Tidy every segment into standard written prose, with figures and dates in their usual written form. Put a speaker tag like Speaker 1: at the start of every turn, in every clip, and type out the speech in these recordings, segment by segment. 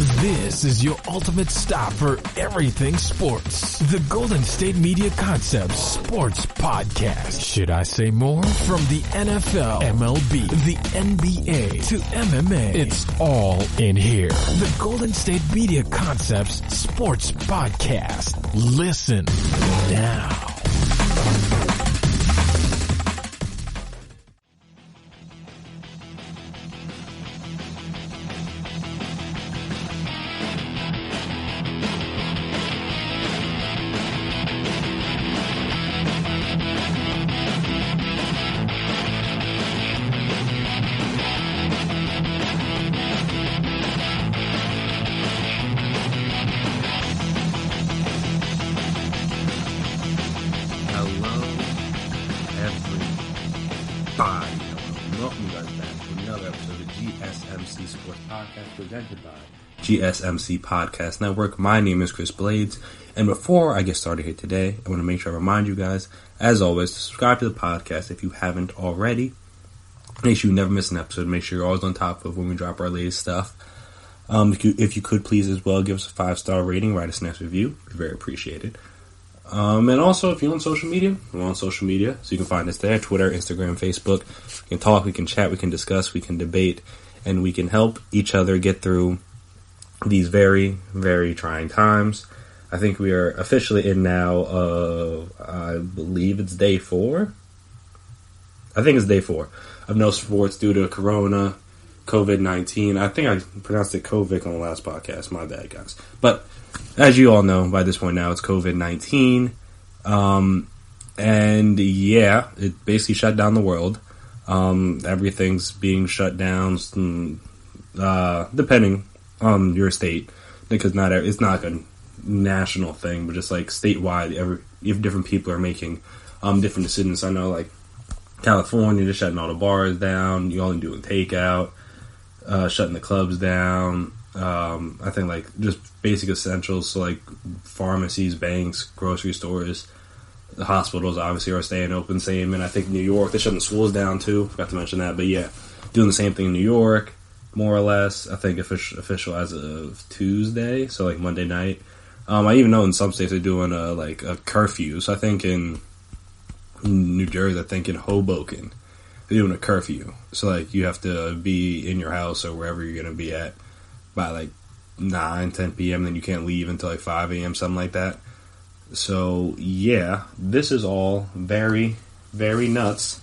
Speaker 1: This is your ultimate stop for everything sports. The Golden State Media Concepts Sports Podcast. Should I say more? From the NFL, MLB, the NBA to MMA, it's all in here. The Golden State Media Concepts Sports Podcast. Listen now.
Speaker 2: GSMC Sports Podcast presented by GSMC Podcast Network. My name is Chris Blades, and before I get started here today, I want to make sure I remind you guys, as always, to subscribe to the podcast if you haven't already. Make sure you never miss an episode. Make sure you're always on top of when we drop our latest stuff. If you could please as well give us a 5-star rating, write us a nice review. We'd be very appreciated. And also, if you're on social media, we're on social media, so you can find us there, Twitter, Instagram, Facebook. We can talk, we can chat, we can discuss, we can debate, and we can help each other get through these very, very trying times. I think we are officially in now, I believe it's day 4. I think it's day 4 of no sports due to Corona, COVID-19. I think I pronounced it COVID on the last podcast. My bad, guys. But as you all know, by this point now, it's COVID-19. And yeah, it basically shut down the world. Everything's being shut down, depending on your state, because it's not like a national thing, but just like statewide, if different people are making different decisions. I know, like California, just shutting all the bars down. You're only doing takeout, shutting the clubs down. I think like just basic essentials, so like pharmacies, banks, grocery stores, the hospitals obviously are staying open. Same, and I think New York, they're shutting the schools down too. Forgot to mention that, but yeah, doing the same thing in New York, more or less. I think official as of Tuesday, so like Monday night. I even know in some states they're doing a curfew. So I think in New Jersey, I think in Hoboken, they're doing a curfew. So like you have to be in your house or wherever you're gonna be at by like 9, 10 p.m. Then you can't leave until like 5 a.m., something like that. So yeah, this is all very, very nuts.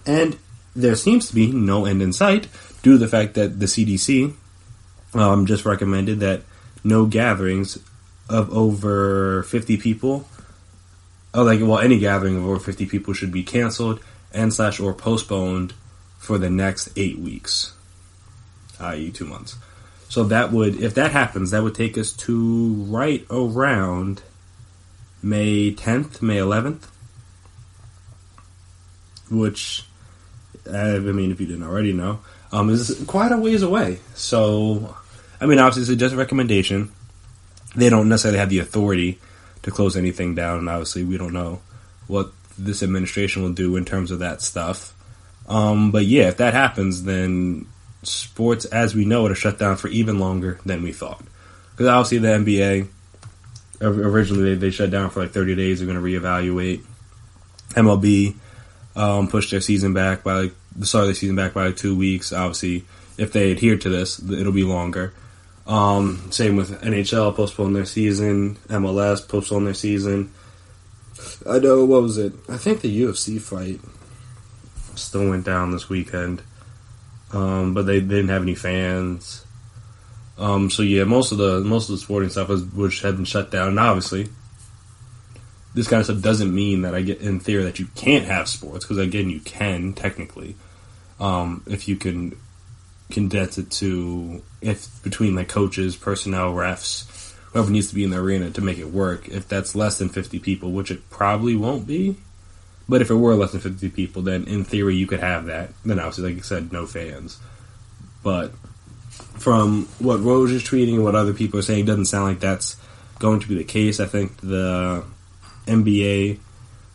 Speaker 2: And there seems to be no end in sight due to the fact that the CDC just recommended that no gatherings of over 50 people, any gathering of over 50 people should be canceled and/or postponed for the next 8 weeks, i.e. 2 months. So that would, if that happens, that would take us to right around May 10th, May 11th, which, I mean, if you didn't already know, is quite a ways away. So, I mean, obviously it's just a recommendation. They don't necessarily have the authority to close anything down, and obviously we don't know what this administration will do in terms of that stuff. But yeah, if that happens, then sports as we know it are shut down for even longer than we thought. Because obviously the NBA, originally they shut down for like 30 days. They're going to reevaluate. MLB pushed their season back by the start of the season back by 2 weeks. Obviously, if they adhere to this, it'll be longer. Same with NHL, postponed their season. MLS postponed their season. I know, what was it? I think the UFC fight still went down this weekend. But they didn't have any fans. So yeah, most of the sporting stuff which had been shut down. And obviously, this kind of stuff doesn't mean that in theory that you can't have sports, because again, you can technically, if you can condense it to between like coaches, personnel, refs, whoever needs to be in the arena to make it work. If that's less than 50 people, which it probably won't be. But if it were less than 50 people, then in theory you could have that. Then obviously, like you said, no fans. But from what Rose is tweeting and what other people are saying, it doesn't sound like that's going to be the case. I think the NBA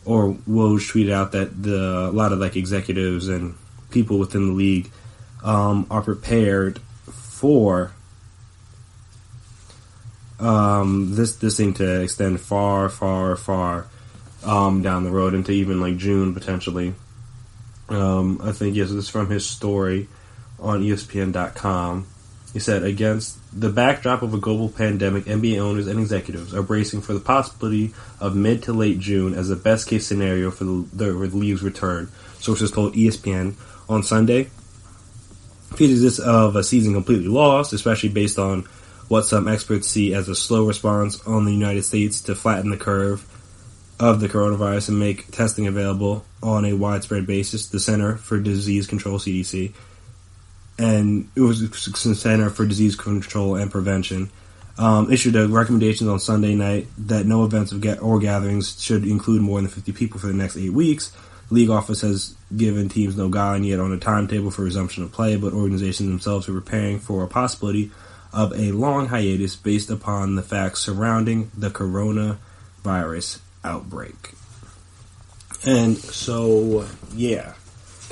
Speaker 2: or Woj tweeted out that a lot of like executives and people within the league are prepared for this thing to extend far down the road into even like June potentially. I think, yes, this is from his story on ESPN.com. He said, against the backdrop of a global pandemic, NBA owners and executives are bracing for the possibility of mid to late June as the best case scenario for the league's return. Sources told ESPN on Sunday. Features this of a season completely lost, especially based on what some experts see as a slow response on the United States to flatten the curve of the coronavirus and make testing available on a widespread basis. The Center for Disease Control, CDC, and it was the Center for Disease Control and Prevention, issued a recommendations on Sunday night that no events or gatherings should include more than 50 people for the next 8 weeks. The league office has given teams no guide yet on a timetable for resumption of play, but organizations themselves are preparing for a possibility of a long hiatus based upon the facts surrounding the coronavirus outbreak. And so, yeah.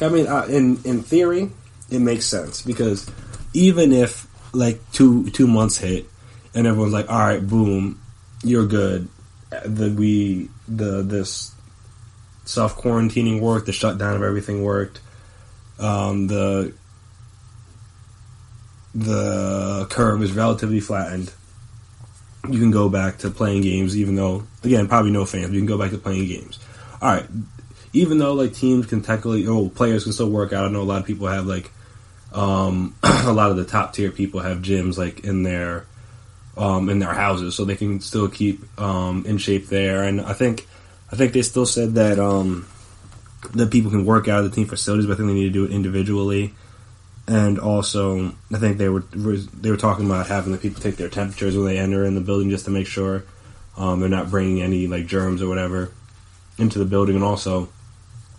Speaker 2: I mean, in theory, it makes sense, because even if like two months hit and everyone's like, all right, boom, you're good, this self-quarantining worked, the shutdown of everything worked, the curve is relatively flattened, you can go back to playing games, even though, again, probably no fans, you can go back to playing games. Alright, even though like teams can technically, players can still work out. I know a lot of people have like, a lot of the top tier people have gyms like in their houses, so they can still keep in shape there. And I think they still said that that people can work out of the team facilities, but I think they need to do it individually. And also, I think they were talking about having the people take their temperatures when they enter in the building, just to make sure they're not bringing any like germs or whatever into the building. And also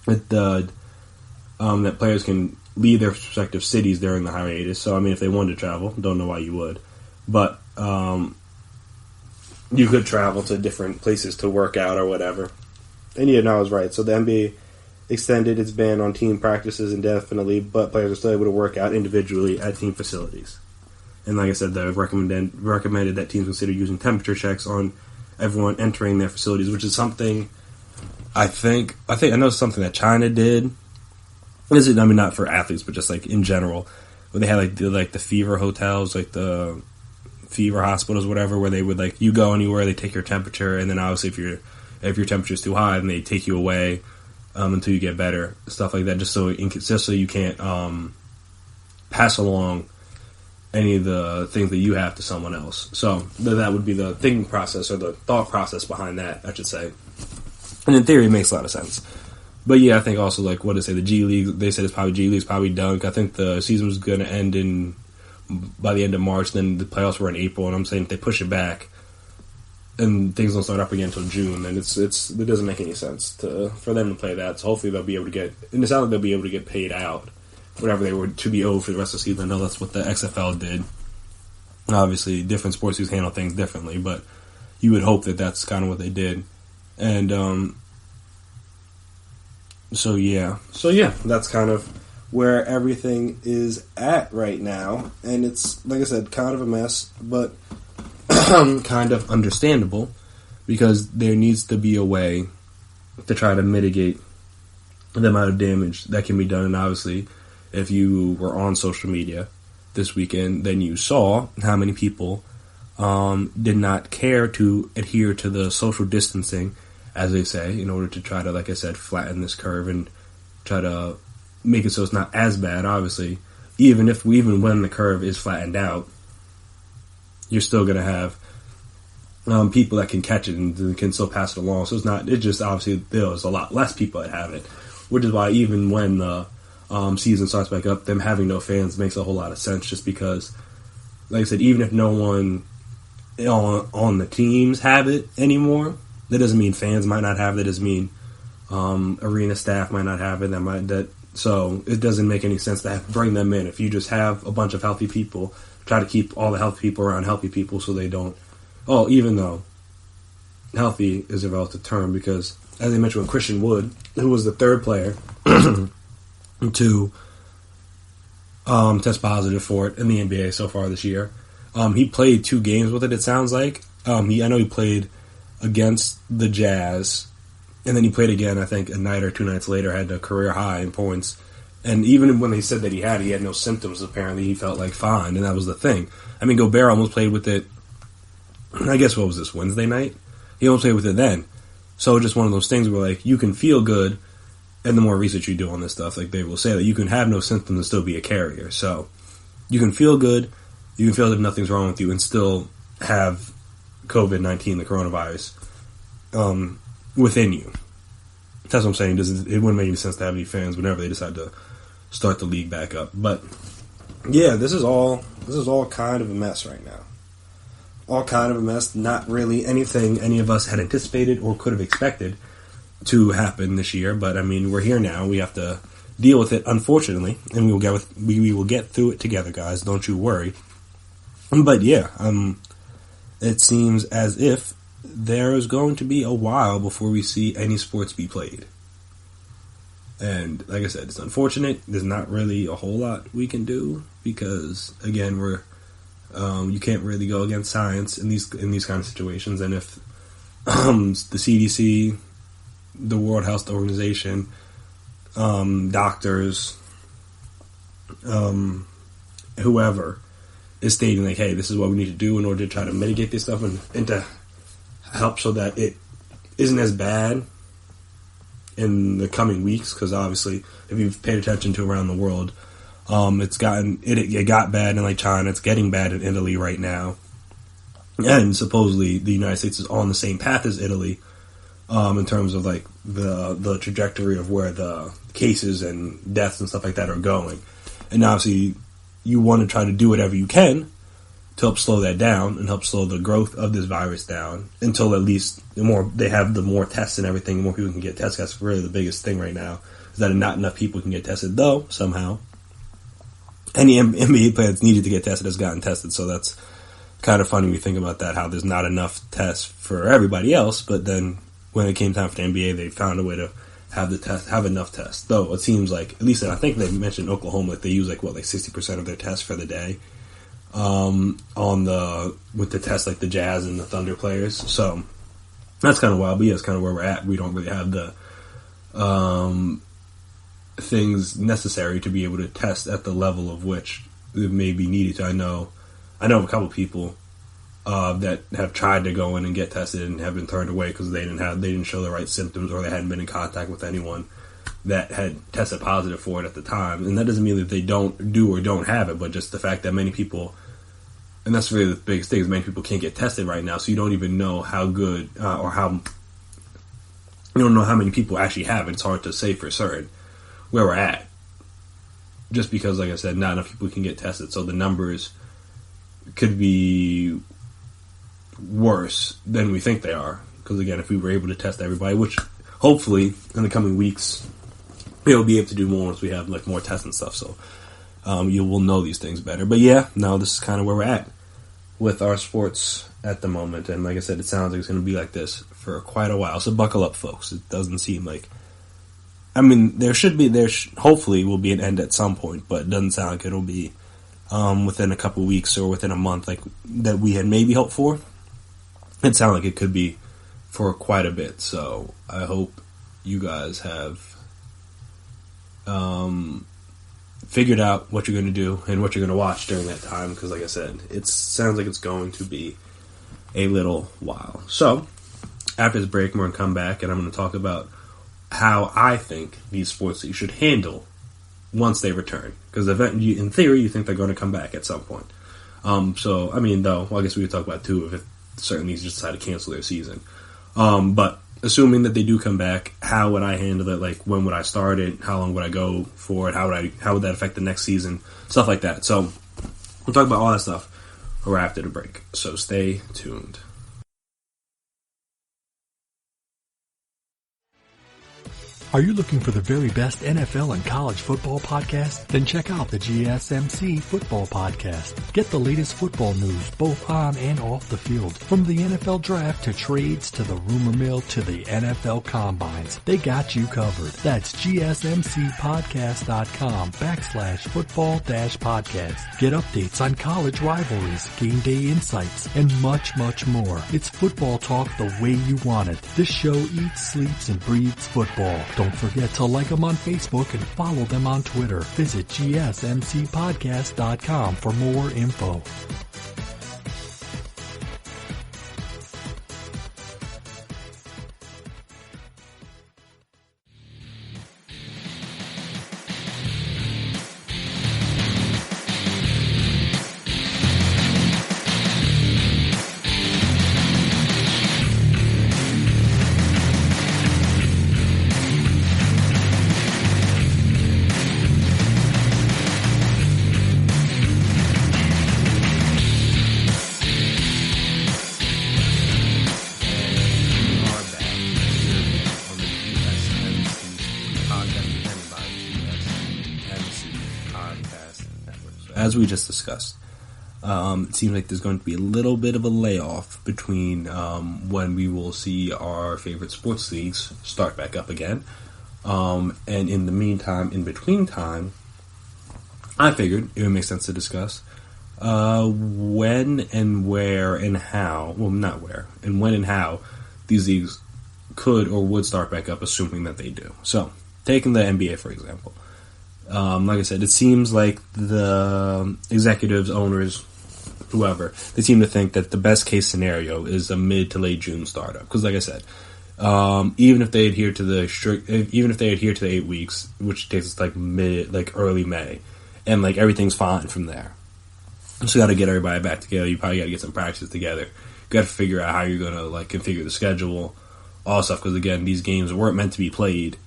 Speaker 2: that players can leave their respective cities during the hiatus. So I mean, if they wanted to travel, don't know why you would, but you could travel to different places to work out or whatever. And yeah, no, I was right. So the NBA extended its ban on team practices indefinitely, but players are still able to work out individually at team facilities. And like I said, they recommended that teams consider using temperature checks on everyone entering their facilities, which is something I know it's something that China did. Is it? I mean, not for athletes, but just like in general, where they had like the fever hotels, like the fever hospitals, whatever, where they would like you go anywhere, they take your temperature, and then obviously if your temperature is too high, then they take you away until you get better, stuff like that, just so you can't pass along any of the things that you have to someone else. So that would be the thinking process, or the thought process behind that, I should say. And in theory, it makes a lot of sense. But yeah, I think also, like, what did they say? The G League, they said G League's probably done. I think the season was going to end by the end of March, then the playoffs were in April, and I'm saying if they push it back and things don't start up again until June, then it doesn't make any sense for them to play that. So hopefully they'll be able to get, and it sounds like they'll be able to get paid out whatever they were to be owed for the rest of the season. I know that's what the XFL did. Obviously, different sports teams handle things differently, but you would hope that that's kind of what they did. And so yeah, that's kind of where everything is at right now, and it's, like I said, kind of a mess, but kind of understandable, because there needs to be a way to try to mitigate the amount of damage that can be done. And obviously, if you were on social media this weekend, then you saw how many people did not care to adhere to the social distancing, as they say, in order to try to, like I said, flatten this curve and try to make it so it's not as bad. Obviously, even when the curve is flattened out, you're still going to have people that can catch it and can still pass it along. So obviously there's a lot less people that have it, which is why even when the season starts back up, them having no fans makes a whole lot of sense, just because, like I said, even if no one on the teams have it anymore, that doesn't mean fans might not have it. That doesn't mean arena staff might not have it. So it doesn't make any sense to bring them in. If you just have a bunch of healthy people, try to keep all the healthy people around healthy people, so they don't. Oh, even though healthy is a relative term, because as I mentioned with Christian Wood, who was the third player to test positive for it in the NBA so far this year, He played 2 games with it, it sounds like. I know he played against the Jazz, and then he played again, I think, a night or 2 nights later, had a career high in points. And even when they said that he had no symptoms, apparently he felt like fine, and that was the thing. I mean, Gobert almost played with it, I guess, what was this, Wednesday night? He almost played with it then. So just one of those things where, like, you can feel good, and the more research you do on this stuff, like, they will say that you can have no symptoms and still be a carrier. So you can feel good, you can feel that nothing's wrong with you, and still have COVID-19, the coronavirus, within you. That's what I'm saying. It wouldn't make any sense to have any fans whenever they decide to start the league back up. But yeah, this is all kind of a mess right now. All kind of a mess. Not really anything any of us had anticipated or could have expected to happen this year. But I mean, we're here now. We have to deal with it, unfortunately, and we will get through it together, guys. Don't you worry. But yeah, it seems as if there is going to be a while before we see any sports be played. And like I said, it's unfortunate. There's not really a whole lot we can do because, again, you can't really go against science in these kind of situations. And if the CDC, the World Health Organization, doctors, whoever is stating like, hey, this is what we need to do in order to try to mitigate this stuff and to help so that it isn't as bad in the coming weeks, because obviously, if you've paid attention to around the world, it got bad in like China, it's getting bad in Italy right now, and supposedly the United States is on the same path as Italy in terms of like the trajectory of where the cases and deaths and stuff like that are going, and obviously you want to try to do whatever you can to help slow that down and help slow the growth of this virus down until at least the more tests and everything, the more people can get tested. That's really the biggest thing right now, is that not enough people can get tested, though somehow any NBA player that's needed to get tested has gotten tested. So that's kind of funny when you think about that, how there's not enough tests for everybody else, but then when it came time for the NBA, they found a way to have enough tests. Though it seems like, at least I think they mentioned Oklahoma, like they use like 60% of their tests for the day. With the tests like the Jazz and the Thunder players. So that's kind of wild, but yeah, it's kind of where we're at. We don't really have the things necessary to be able to test at the level of which it may be needed to. I know a couple people that have tried to go in and get tested and have been turned away because they didn't show the right symptoms, or they hadn't been in contact with anyone that had tested positive for it at the time. And that doesn't mean that they don't do or don't have it, but just the fact that many people, and that's really the biggest thing, is many people can't get tested right now, so you don't even know how good or how you don't know how many people actually have it. It's hard to say for certain where we're at, just because, like I said, not enough people can get tested, so the numbers could be worse than we think they are. Because again, if we were able to test everybody, which hopefully in the coming weeks we'll be able to do more once we have like more tests and stuff, so you will know these things better. But yeah, no, this is kind of where we're at with our sports at the moment, and like I said, it sounds like it's going to be like this for quite a while, so buckle up, folks. It doesn't seem like, I mean, hopefully will be an end at some point, but it doesn't sound like it'll be within a couple weeks or within a month like that we had maybe hoped for. It sounds like it could be for quite a bit, so I hope you guys have figured out what you're going to do and what you're going to watch during that time, because like I said, it sounds like it's going to be a little while. So after this break, we're going to come back and I'm going to talk about how I think these sports you should handle once they return, because in theory you think they're going to come back at some point. So I mean, though, well, I guess we could talk about too if certain leagues just decide to cancel their season. But assuming that they do come back, how would I handle it? Like, when would I start it? How long would I go for it? How would that affect the next season? Stuff like that. So we'll talk about all that stuff right after the break. So stay tuned.
Speaker 3: Are you looking for the very best NFL and college football podcast? Then check out the GSMC Football Podcast. Get the latest football news both on and off the field. From the NFL Draft to trades to the rumor mill to the NFL Combines. They got you covered. That's GSMCpodcast.com/football-podcast. Get updates on college rivalries, game day insights, and much, much more. It's football talk the way you want it. This show eats, sleeps, and breathes football. Don't forget to like them on Facebook and follow them on Twitter. Visit GSMCpodcast.com for more info.
Speaker 2: As we just discussed, it seems like there's going to be a little bit of a layoff between when we will see our favorite sports leagues start back up again. And in the meantime, in between time, I figured it would make sense to discuss when and where and how, well, not where, and when and how these leagues could or would start back up, assuming that they do. So, taking the NBA, for example. Like I said, it seems like the executives, owners, whoever, they seem to think that the best case scenario is a mid to late June startup. Because, like I said, even if they adhere to the 8 weeks, which takes us like early May, and like everything's fine from there. So you got to get everybody back together. You probably got to get some practice together. You got to figure out how you're going to like configure the schedule, all stuff. Because again, these games weren't meant to be played.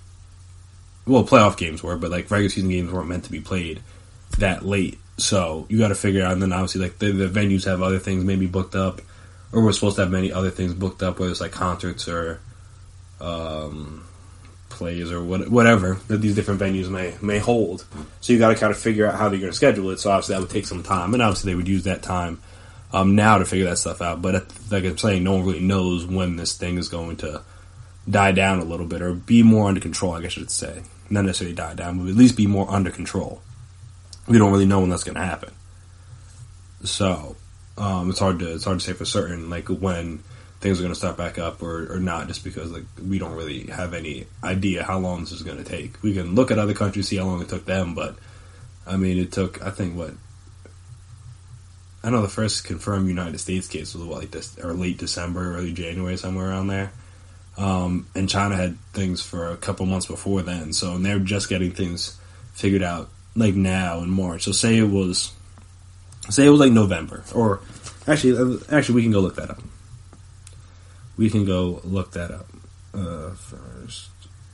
Speaker 2: Well, playoff games were, but like regular season games weren't meant to be played that late. So you got to figure out, and then obviously like the venues have other things maybe booked up, or we're supposed to have many other things booked up, whether it's like concerts or plays or whatever that these different venues may hold. So you got to kind of figure out how they're going to schedule it. So obviously that would take some time, and obviously they would use that time now to figure that stuff out. But like I'm saying, no one really knows when this thing is going to die down a little bit or be more under control, I guess I should say. Not necessarily die down, but at least be more under control. We don't really know when that's going to happen. So, it's hard to say for certain, like, when things are going to start back up or not, just because, like, we don't really have any idea how long this is going to take. We can look at other countries, see how long it took them, but, I mean, it took, I think, I know the first confirmed United States case was, late December, early January, somewhere around there. And China had things for a couple months before then, so and they're just getting things figured out like now in March. So say it was like November, or actually we can go look that up. First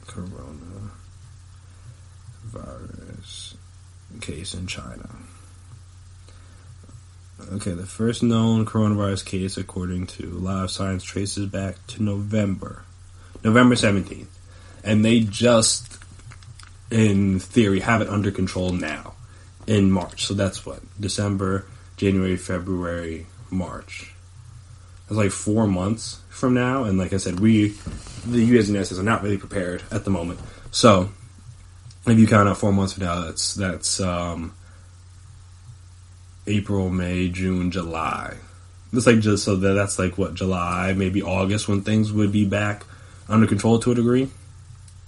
Speaker 2: coronavirus case in China. Okay, the first known coronavirus case, according to Live Science, traces back to November 17th. And they just, in theory, have it under control now, in March. So that's what? December, January, February, March. That's like 4 months from now. And like I said, the U.S. and the United States are not really prepared at the moment. So, if you count out 4 months from now, that's April, May, June, July. That's like that's like what, July, maybe August, when things would be back under control to a degree.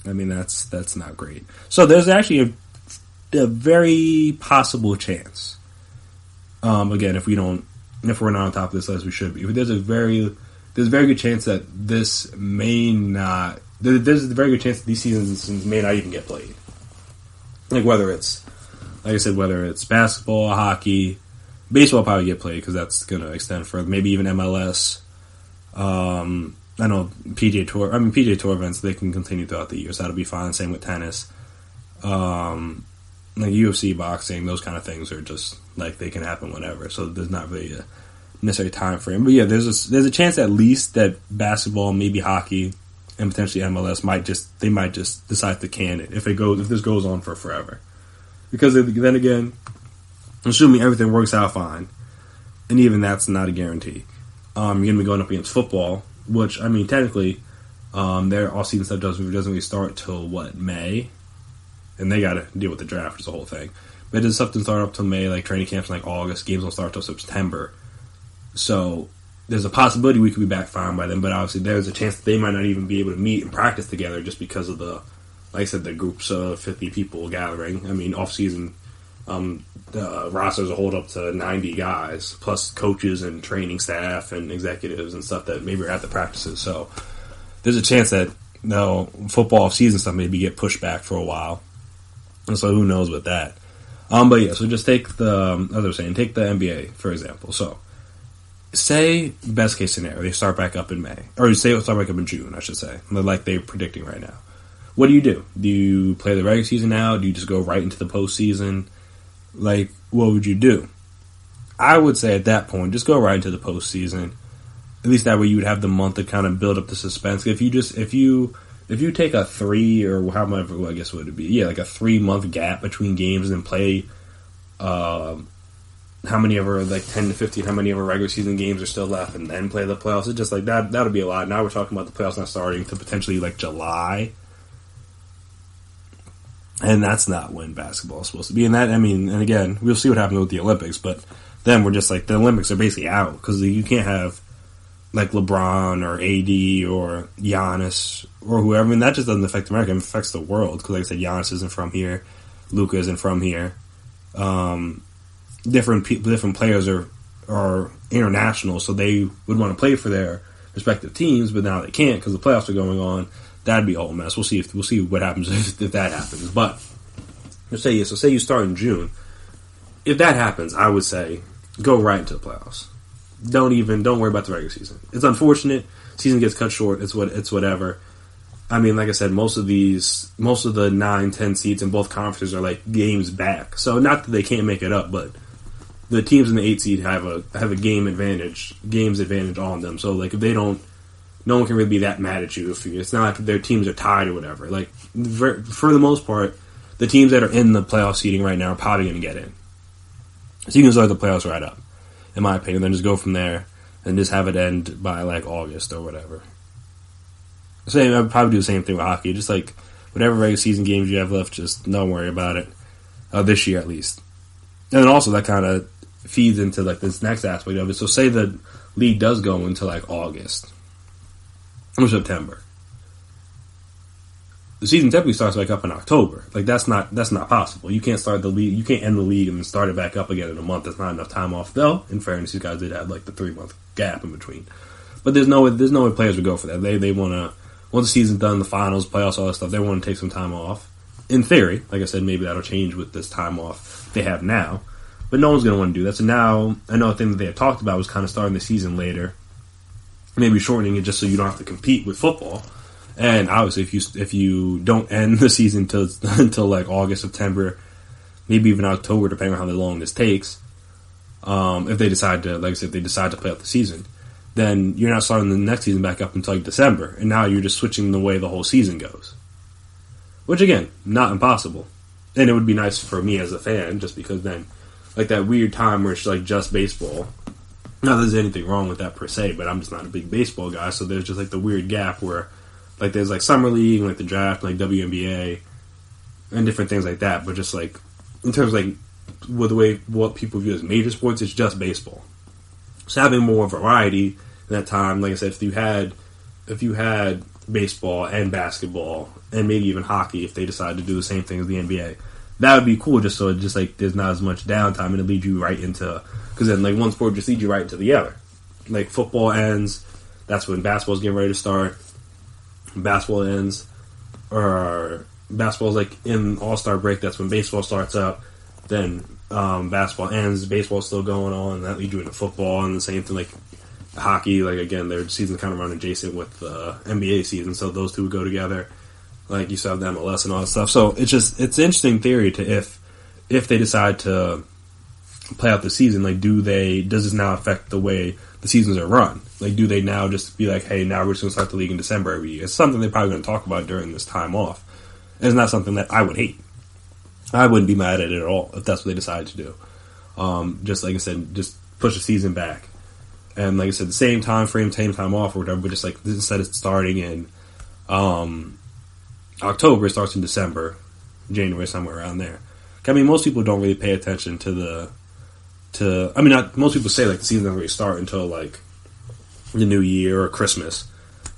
Speaker 2: I mean, that's not great. So there's actually a very possible chance. Again, if we're not on top of this as we should be, there's a very good chance that this may not. There's a very good chance that these seasons may not even get played. Like whether it's basketball, hockey. Baseball will probably get played because that's going to extend further. Maybe even MLS. I know PGA Tour events, they can continue throughout the year, so that'll be fine. Same with tennis. Like UFC, boxing, those kind of things are just, like, they can happen whenever. So there's not really a necessary time frame. But yeah, there's a chance at least that basketball, maybe hockey, and potentially MLS might just decide to can it if this goes on for forever. Because then again, assuming everything works out fine, and even that's not a guarantee, you're going to be going up against football, which, I mean, technically, their off-season stuff doesn't really start till, May? And they got to deal with the draft, which is the whole thing. But does something start up till May, like training camps in like August, games don't start till September. So there's a possibility we could be back fine by then, but obviously there's a chance that they might not even be able to meet and practice together just because of the groups of 50 people gathering. I mean, off-season, the rosters will hold up to 90 guys, plus coaches and training staff and executives and stuff that maybe are at the practices. So there's a chance that football off-season stuff maybe get pushed back for a while. And so who knows with that. But yeah, so just take take the NBA, for example. So say, best case scenario, they start back up in May. Or say it'll start back up in June, I should say, like they're predicting right now. What do? Do you play the regular season now? Do you just go right into the postseason? Like, what would you do? I would say at that point, just go right into the postseason. At least that way you would have the month to kind of build up the suspense. If you take a 3 or however, I guess what would it be? Yeah, like a 3-month gap between games and play how many ever, like 10 to 15, how many ever regular season games are still left, and then play the playoffs. It's just like that would be a lot. Now we're talking about the playoffs not starting to potentially like July. And that's not when basketball is supposed to be. And that, I mean, and again, we'll see what happens with the Olympics, but then we're just like, the Olympics are basically out, because you can't have like LeBron or AD or Giannis or whoever. I mean, that just doesn't affect America. It affects the world, because like I said, Giannis isn't from here. Luka isn't from here. Different players are international, so they would want to play for their respective teams, but now they can't because the playoffs are going on. That'd be a whole mess. We'll see what happens if that happens. But say you start in June. If that happens, I would say go right into the playoffs. Don't worry about the regular season. It's unfortunate. Season gets cut short. It's whatever. I mean, like I said, most of the 9-10 seeds in both conferences are like games back. So not that they can't make it up, but the teams in the 8 seed have a games advantage on them. So like if they don't, no one can really be that mad at you. If it's not like their teams are tied or whatever. Like for the most part, the teams that are in the playoff seeding right now are probably going to get in. So you can start the playoffs right up, in my opinion. Then just go from there and just have it end by like August or whatever. I would probably do the same thing with hockey. Just like whatever regular season games you have left, just don't worry about it. This year at least. And then also that kind of feeds into like this next aspect of it. So say the league does go into like August or September. The season typically starts back up in October. Like that's not possible. You can't start the league. You can't end the league and then start it back up again in a month. That's not enough time off. Though, in fairness, these guys did have like the 3-month gap in between. But there's no way players would go for that. They want to, once the season's done, the finals, playoffs, all that stuff, they want to take some time off. In theory, like I said, maybe that'll change with this time off they have now. But no one's going to want to do that. So now, another thing that they had talked about was kind of starting the season later. Maybe shortening it just so you don't have to compete with football. And obviously, if you don't end the season until like August, September, maybe even October, depending on how long this takes, if they decide to, like I said, if they decide to play out the season, then you're not starting the next season back up until like December. And now you're just switching the way the whole season goes. Which, again, not impossible. And it would be nice for me as a fan, just because then, like that weird time where it's like just baseball. Not that there's anything wrong with that per se, but I'm just not a big baseball guy, so there's just like the weird gap where like there's like summer league and like the draft, like WNBA and different things like that. But just like in terms of like with the way what people view as major sports, it's just baseball. So having more variety in that time, like I said, if you had baseball and basketball and maybe even hockey, if they decide to do the same thing as the NBA, that would be cool. Just so it just like there's not as much downtime and it leads you right into, because then like one sport just leads you right into the other. Like football ends, that's when basketball's getting ready to start. Basketball ends, or basketball's like in All-Star break, that's when baseball starts up. Then basketball ends, baseball's still going on, and that leads you into football, and the same thing like hockey. Like again, their seasons kind of run adjacent with the NBA season, so those two would go together. Like you still have the MLS and all that stuff. So it's an interesting theory to if they decide to play out the season, like, does this now affect the way the seasons are run? Like, do they now just be like, hey, now we're just going to start the league in December every year? It's something they're probably going to talk about during this time off. And it's not something that I would hate. I wouldn't be mad at it at all if that's what they decide to do. Just like I said, just push the season back. And like I said, the same time frame, same time off or whatever, but just like instead of starting in October, it starts in December, January, somewhere around there. I mean, most people don't really pay attention most people say like the season doesn't really start until like the new year or Christmas.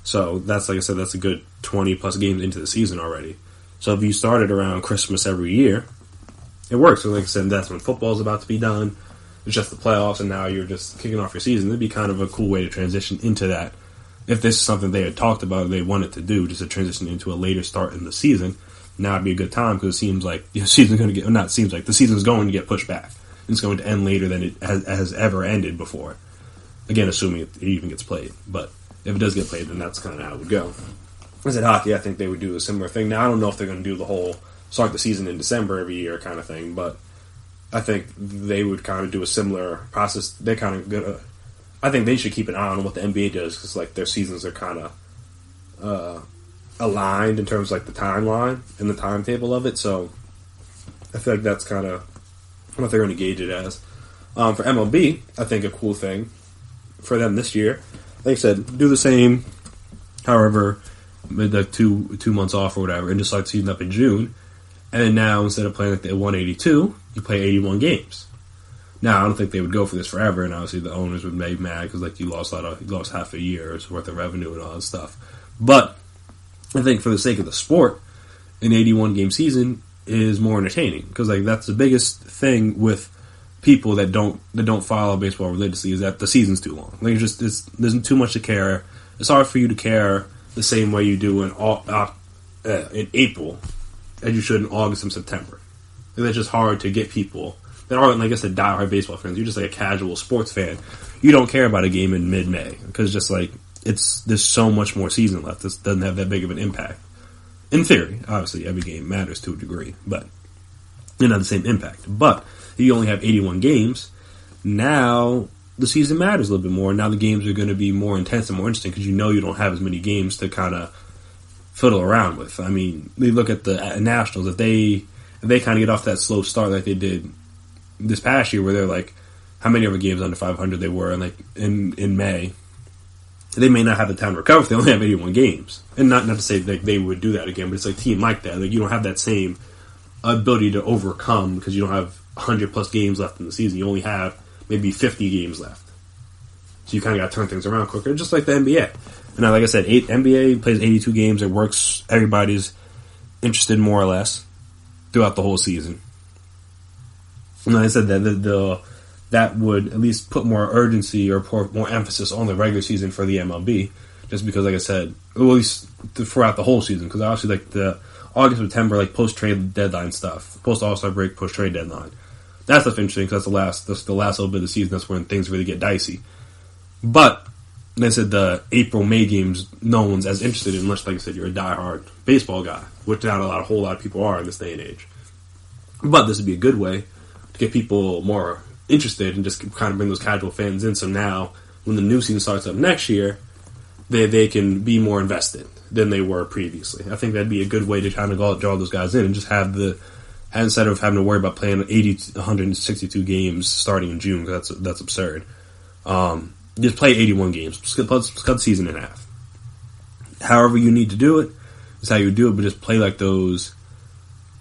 Speaker 2: So that's, like I said, that's a good 20 plus games into the season already. So if you started around Christmas every year, it works. So like I said, that's when football's about to be done. It's just the playoffs, and now you're just kicking off your season. It'd be kind of a cool way to transition into that. If this is something they had talked about or they wanted to do, just to transition into a later start in the season, now would be a good time because it seems like the season's going to get pushed back. It's going to end later than it has ever ended before. Again, assuming it even gets played. But if it does get played, then that's kind of how it would go. As in hockey, I think they would do a similar thing. Now, I don't know if they're going to do the whole start the season in December every year kind of thing, but I think they would kind of do a similar process. They're kind of good. I think they should keep an eye on what the NBA does because like their seasons are kind of aligned in terms of like the timeline and the timetable of it. So I feel like that's kind of what they're going to gauge it as. For MLB, I think a cool thing for them this year, like I said, do the same, however, the two months off or whatever, and just start the season up in June. And then now, instead of playing like the 182, you play 81 games. Now, I don't think they would go for this forever, and obviously the owners would be mad because like you lost half a year's worth of revenue and all that stuff. But I think for the sake of the sport, an 81 game season is more entertaining because like that's the biggest thing with people that don't follow baseball religiously is that the season's too long. Like there's too much to care. It's hard for you to care the same way you do in April as you should in August and September. Like, that's just hard to get people that aren't, like I said, diehard baseball fans. You're just like a casual sports fan. You don't care about a game in mid-May because just like there's so much more season left. This doesn't have that big of an impact. In theory, obviously, every game matters to a degree, but not the same impact. But if you only have 81 games, now the season matters a little bit more. Now the games are going to be more intense and more interesting because you know you don't have as many games to kind of fiddle around with. I mean, they look at the Nationals. If they kind of get off that slow start like they did this past year, where they're like, how many other games under 500 they were, and like in May. They may not have the time to recover if they only have 81 games. And not to say that they would do that again, but it's like a team like that. Like you don't have that same ability to overcome because you don't have 100 plus games left in the season. You only have maybe 50 games left. So you kind of got to turn things around quicker, just like the NBA. And now, like I said, NBA plays 82 games. It works. Everybody's interested more or less throughout the whole season. And like I said, that would at least put more urgency or put more emphasis on the regular season for the MLB, just because, like I said, at least throughout the whole season, because obviously, like the August, September, like post-trade deadline stuff, post-All-Star break, post-trade deadline, that stuff interesting because that's the last little bit of the season. That's when things really get dicey. But like I said, the April-May games, no one's as interested in, unless, like I said, you're a diehard baseball guy, which not a whole lot of people are in this day and age. But this would be a good way to get people more interested and just kind of bring those casual fans in. So now, when the new season starts up next year, they can be more invested than they were previously. I think that'd be a good way to kind of draw those guys in and just have instead of having to worry about playing 162 games starting in June, because that's absurd. Just play 81 games. Cut the season in half. However you need to do it is how you do it, but just play like those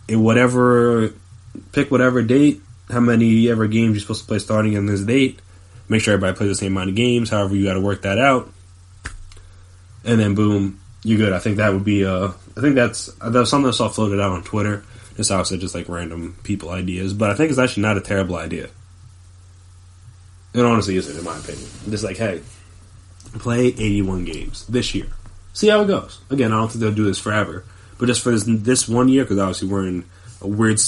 Speaker 2: pick whatever date, how many ever games you're supposed to play starting in this date. Make sure everybody plays the same amount of games. However, you got to work that out, and then boom, you're good. I think that would be. I think that's something I saw floated out on Twitter. Just obviously just like random people ideas, but I think it's actually not a terrible idea. It honestly isn't, in my opinion. Just like, hey, play 81 games this year. See how it goes. Again, I don't think they'll do this forever, but just for this 1 year, because obviously we're in a weird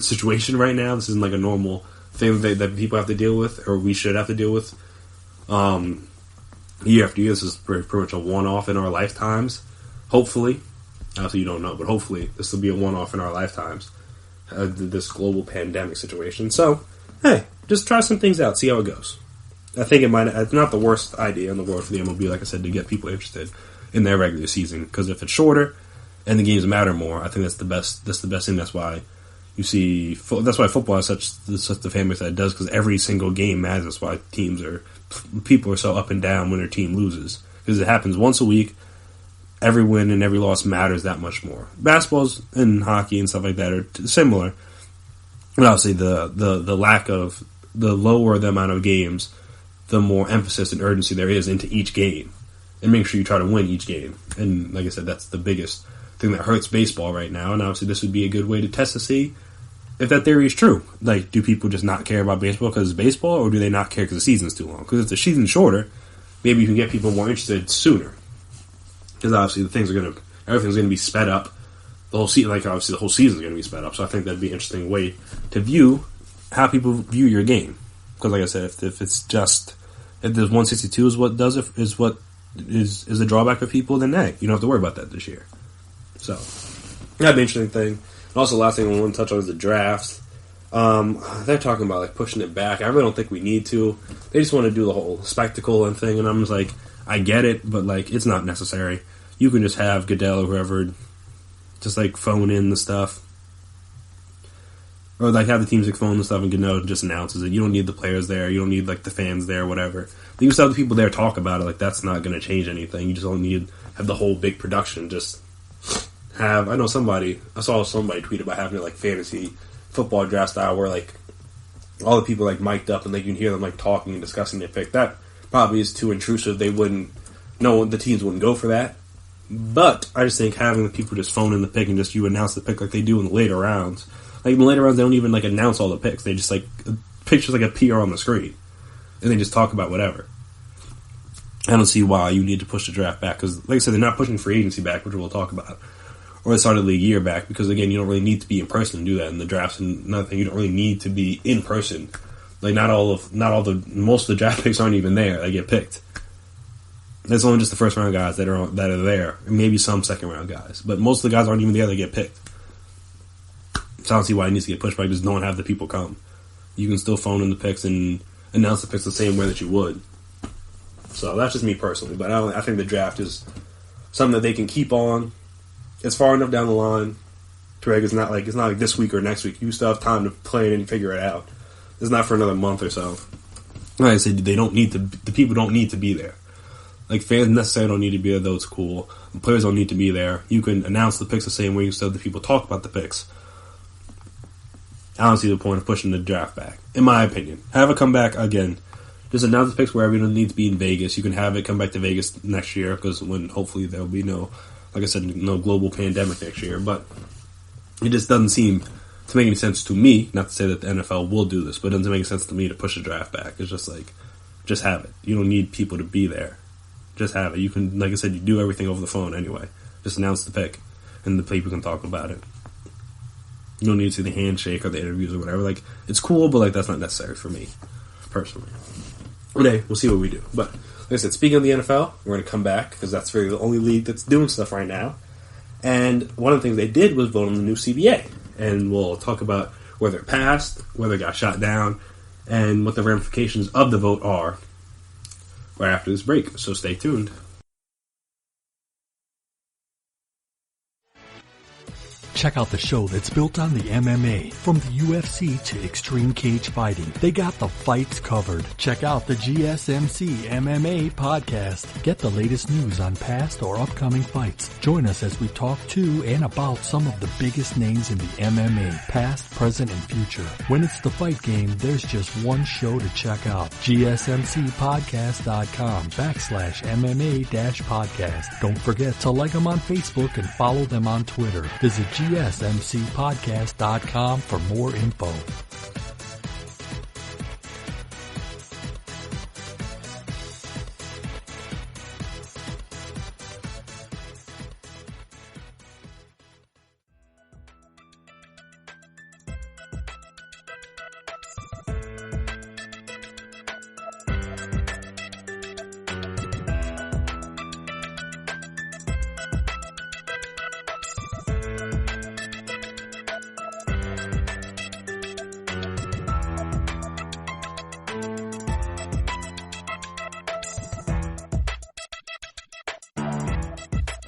Speaker 2: situation right now. This isn't like a normal thing that people have to deal with, or we should have to deal with. Year after year, this is pretty much a one-off in our lifetimes. Hopefully. Obviously you don't know, but hopefully this will be a one-off in our lifetimes. this global pandemic situation. So, hey, just try some things out, see how it goes. I think it's not the worst idea in the world for the MLB, like I said, to get people interested in their regular season. Because if it's shorter and the games matter more, I think that's the best thing. That's why you see, that's why football has such the fan base that it does, because every single game matters. That's why people are so up and down when their team loses. Because it happens once a week. Every win and every loss matters that much more. Basketballs and hockey and stuff like that are similar. But obviously the lower the amount of games, the more emphasis and urgency there is into each game. And make sure you try to win each game. And like I said, that's the biggest thing that hurts baseball right now. And obviously this would be a good way to test to see if that theory is true. Like, do people just not care about baseball because it's baseball, or do they not care because the season's too long? Because if the season's shorter, maybe you can get people more interested sooner. Because obviously everything's going to be sped up. The whole season, obviously the whole season's going to be sped up. So I think that'd be an interesting way to view how people view your game. Because like I said, if there's 162 is what does it, is what is a drawback for people, then hey, you don't have to worry about that this year. So that'd be an interesting thing. And also, last thing I want to touch on is the drafts. They're talking about pushing it back. I really don't think we need to. They just want to do the whole spectacle and thing, and I'm just like, I get it, but it's not necessary. You can just have Goodell or whoever just phone in the stuff. Or have the teams phone the stuff and Goodell just announces it. You don't need the players there. You don't need the fans there, whatever. You just have the people there talk about it. That's not going to change anything. You just don't need have the whole big production. Just have, I saw somebody tweet about having it fantasy football draft style where all the people mic'd up and you can hear them talking and discussing their pick. That probably is too intrusive. The teams wouldn't go for that. But I just think having the people just phone in the pick and just you announce the pick like they do in the later rounds. In the later rounds, they don't even announce all the picks. They just pictures a PR on the screen, and they just talk about whatever. I don't see why you need to push the draft back because, like I said, they're not pushing free agency back, which we'll talk about, or they started league year back because again, you don't really need to be in person to do that in the drafts. And another thing, you don't really need to be in person. Most of the draft picks aren't even there. They get picked. It's only just the first round guys that are there, and maybe some second round guys, but most of the guys aren't even there. They get picked. So I don't see why it needs to get pushed back. Just don't have the people come. You can still phone in the picks and announce the picks the same way that you would. So that's just me personally. But I think the draft is something that they can keep on. It's far enough down the line to where it's not like this week or next week. You still have time to play it and figure it out. It's not for another month or so. Like I said, the people don't need to be there. Fans necessarily don't need to be there, though it's cool. The players don't need to be there. You can announce the picks the same way you still have the people talk about the picks. I don't see the point of pushing the draft back, in my opinion. Have it come back again. Just announce the picks wherever you don't need to be in Vegas. You can have it come back to Vegas next year because when hopefully there will be no global pandemic next year. But it just doesn't seem to make any sense to me. Not to say that the NFL will do this, but it doesn't make any sense to me to push the draft back. It's just just have it. You don't need people to be there. Just have it. You can, like I said, you do everything over the phone anyway. Just announce the pick, and the people can talk about it. You don't need to see the handshake or the interviews or whatever. It's cool, but that's not necessary for me, personally. Okay, we'll see what we do. But, like I said, speaking of the NFL, we're going to come back, because that's really the only league that's doing stuff right now. And one of the things they did was vote on the new CBA. And we'll talk about whether it passed, whether it got shot down, and what the ramifications of the vote are right after this break. So stay tuned.
Speaker 3: Check out the show that's built on the MMA. From the UFC to Extreme Cage Fighting, they got the fights covered. Check out the GSMC MMA podcast. Get the latest news on past or upcoming fights. Join us as we talk to and about some of the biggest names in the MMA, past, present, and future. When it's the fight game, there's just one show to check out. GSMCpodcast.com/MMA-podcast. Don't forget to like them on Facebook and follow them on Twitter. Visit GSMCpodcast.com for more info.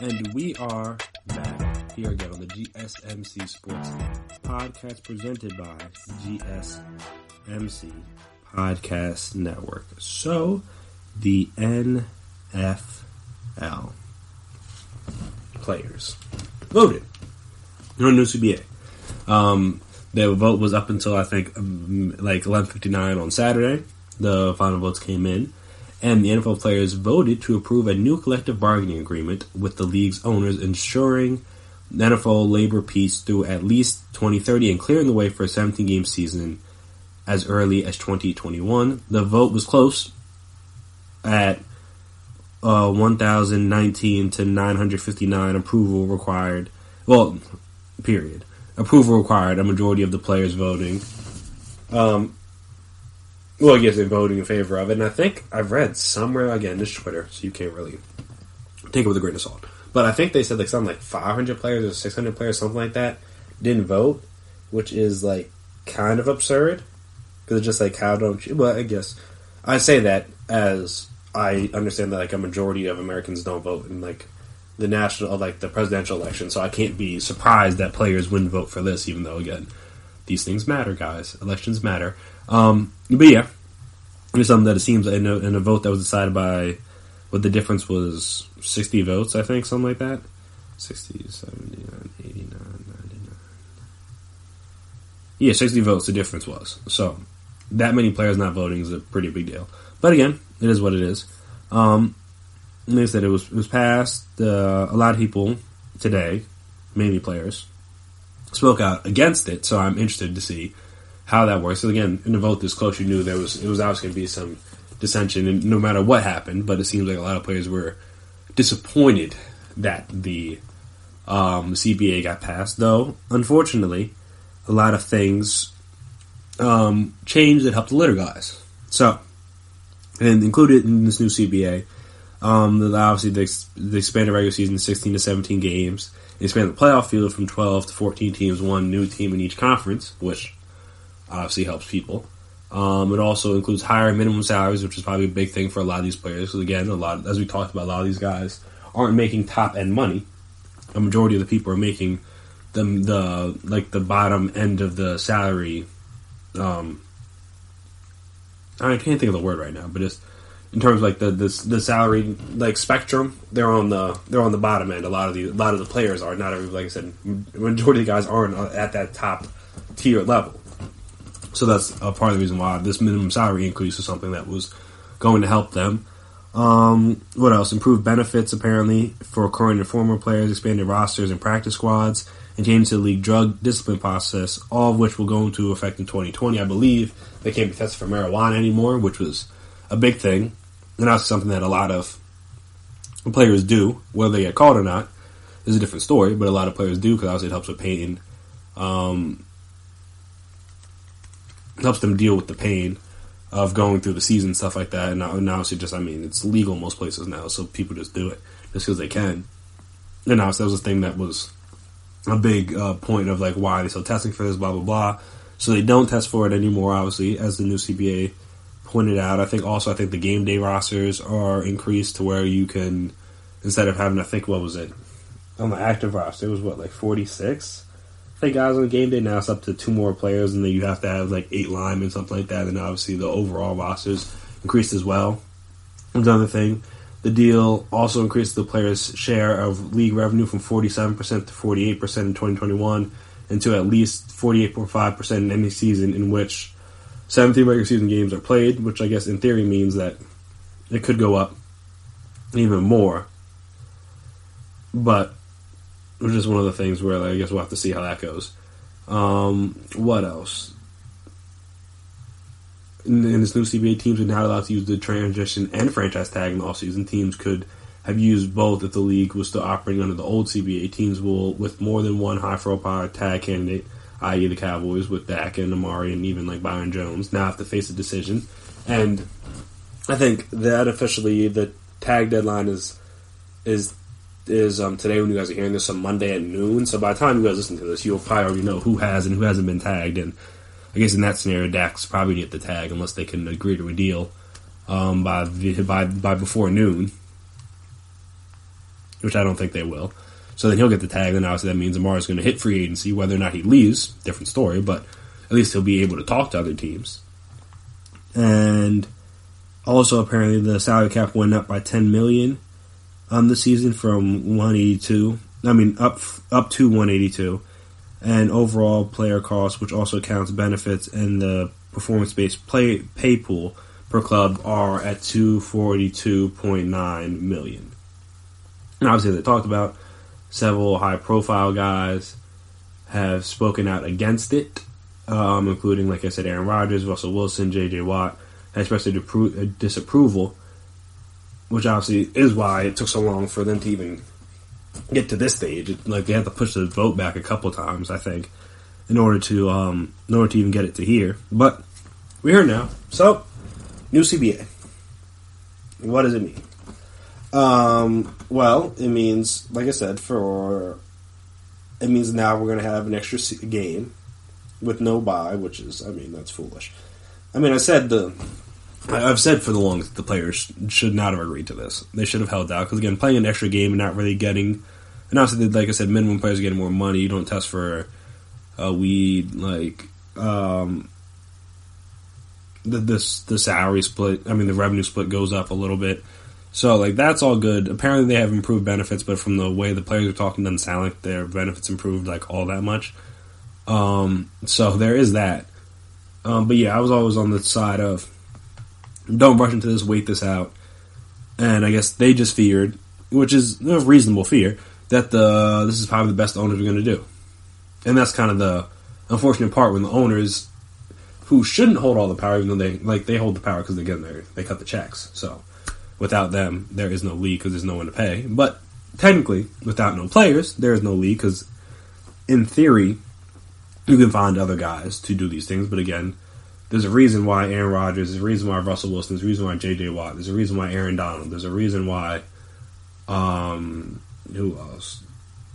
Speaker 2: And we are back here again on the GSMC Sports Podcast presented by GSMC Podcast Network. So, the NFL players voted on new CBA. The vote was up until, I think, like 11:59 on Saturday. The final votes came in, and the NFL players voted to approve a new collective bargaining agreement with the league's owners, ensuring the NFL labor peace through at least 2030 and clearing the way for a 17-game season as early as 2021. The vote was close at 1,019 to 959. Approval required. Well, period. Approval required. A majority of the players voting. Well, I guess they're voting in favor of it. And I think I've read somewhere, again, this is Twitter, so you can't really take it with a grain of salt. But I think they said like something like 500 players or 600 players, something like that, didn't vote, which is like kind of absurd. Because it's just like, how don't you? Well, I guess I say that as I understand that like a majority of Americans don't vote in like the national, like the presidential election. So I can't be surprised that players wouldn't vote for this, even though, again, these things matter, guys. Elections matter. But yeah, it was something that it seems in a vote that was decided by, what the difference was, 60 votes, I think, something like that. 60, 79, 89, 99. Yeah, 60 votes the difference was. So, that many players not voting is a pretty big deal. But again, it is what it is. Like I said, it was passed. A lot of people today, mainly players, spoke out against it, so I'm interested to see how that works. So again, in the vote this close, you knew it was obviously going to be some dissension, and no matter what happened, but it seems like a lot of players were disappointed that the CBA got passed, though, unfortunately, a lot of things changed that helped the litter guys. So, and included in this new CBA, obviously they expanded the regular season to 16 to 17 games. They expanded the playoff field from 12 to 14 teams, one new team in each conference, which obviously helps people. It also includes higher minimum salaries, which is probably a big thing for a lot of these players. Because again, as we talked about, a lot of these guys aren't making top end money. A majority of the people are making the bottom end of the salary. I can't think of the word right now, but it's in terms of like the salary like spectrum. They're on the bottom end. A lot of the players are not. Like I said, majority of the guys aren't at that top tier level. So that's a part of the reason why this minimum salary increase is something that was going to help them. What else? Improved benefits, apparently, for current and former players, expanded rosters and practice squads, and changes to the league drug discipline process, all of which will go into effect in 2020. I believe they can't be tested for marijuana anymore, which was a big thing. And that's something that a lot of players do, whether they get caught or not, is a different story, but a lot of players do, because obviously it helps with pain. Helps them deal with the pain of going through the season, stuff like that. And obviously it's legal in most places now, so people just do it just because they can. And obviously that was a thing that was a big point of like why they're still testing for this, blah, blah, blah. So they don't test for it anymore, obviously, as the new CBA pointed out. I think the game day rosters are increased to where you can, instead of having, I think, what was it? On the active roster, it was what, like 46? I think guys on game day now it's up to 2 more players, and then you have to have like 8 linemen, something like that. And obviously the overall rosters increased as well. Another thing, the deal also increased the players' share of league revenue from 47% to 48% in 2021, and to at least 48.5% in any season in which 17 regular season games are played, which I guess in theory means that it could go up even more. But which is one of the things where I guess we'll have to see how that goes. What else? In this new CBA, teams are not allowed to use the transition and franchise tag in the offseason. Teams could have used both if the league was still operating under the old CBA. Teams will, with more than one high-profile tag candidate, i.e. the Cowboys with Dak and Amari and even like Byron Jones, now have to face a decision. And I think that officially the tag deadline is today when you guys are hearing this on Monday at noon. So by the time you guys listen to this, you'll probably already know who has and who hasn't been tagged. And I guess in that scenario, Dak's probably get the tag unless they can agree to a deal by before noon. which I don't think they will. So then he'll get the tag, and obviously that means Amari's going to hit free agency. Whether or not he leaves, different story, but at least he'll be able to talk to other teams. And also, apparently, the salary cap went up by $10 million on the season from 182. I mean, up to 182. And overall player costs, which also counts benefits and the performance-based pay pool per club, are at $242.9 million. And obviously, they talked about several high-profile guys have spoken out against it, including, like I said, Aaron Rodgers, Russell Wilson, J.J. Watt, and expressed disapproval, which obviously is why it took so long for them to even get to this stage. They had to push the vote back a couple times, I think, in order to even get it to here. But we're here now. So, new CBA. What does it mean? Well, it means, like I said, it means now we're going to have an extra game with no bye, which is, that's foolish. I've said for the longest the players should not have agreed to this. They should have held out, because again, playing an extra game and not really getting, and obviously, like I said, minimum players are getting more money. You don't test for weed, the salary split. The revenue split goes up a little bit. So, that's all good. Apparently, they have improved benefits, but from the way the players are talking, doesn't sound like their benefits improved, all that much. So, there is that. But yeah, I was always on the side of don't rush into this, wait this out. And I guess they just feared, which is a reasonable fear, that this is probably the best the owners are going to do. And that's kind of the unfortunate part when the owners, who shouldn't hold all the power, even though they hold the power because, again, they cut the checks. So, without them, there is no league because there's no one to pay. But technically, without no players, there is no league because, in theory, you can find other guys to do these things. But again, there's a reason why Aaron Rodgers, there's a reason why Russell Wilson, there's a reason why J.J. Watt, there's a reason why Aaron Donald, there's a reason why, who else?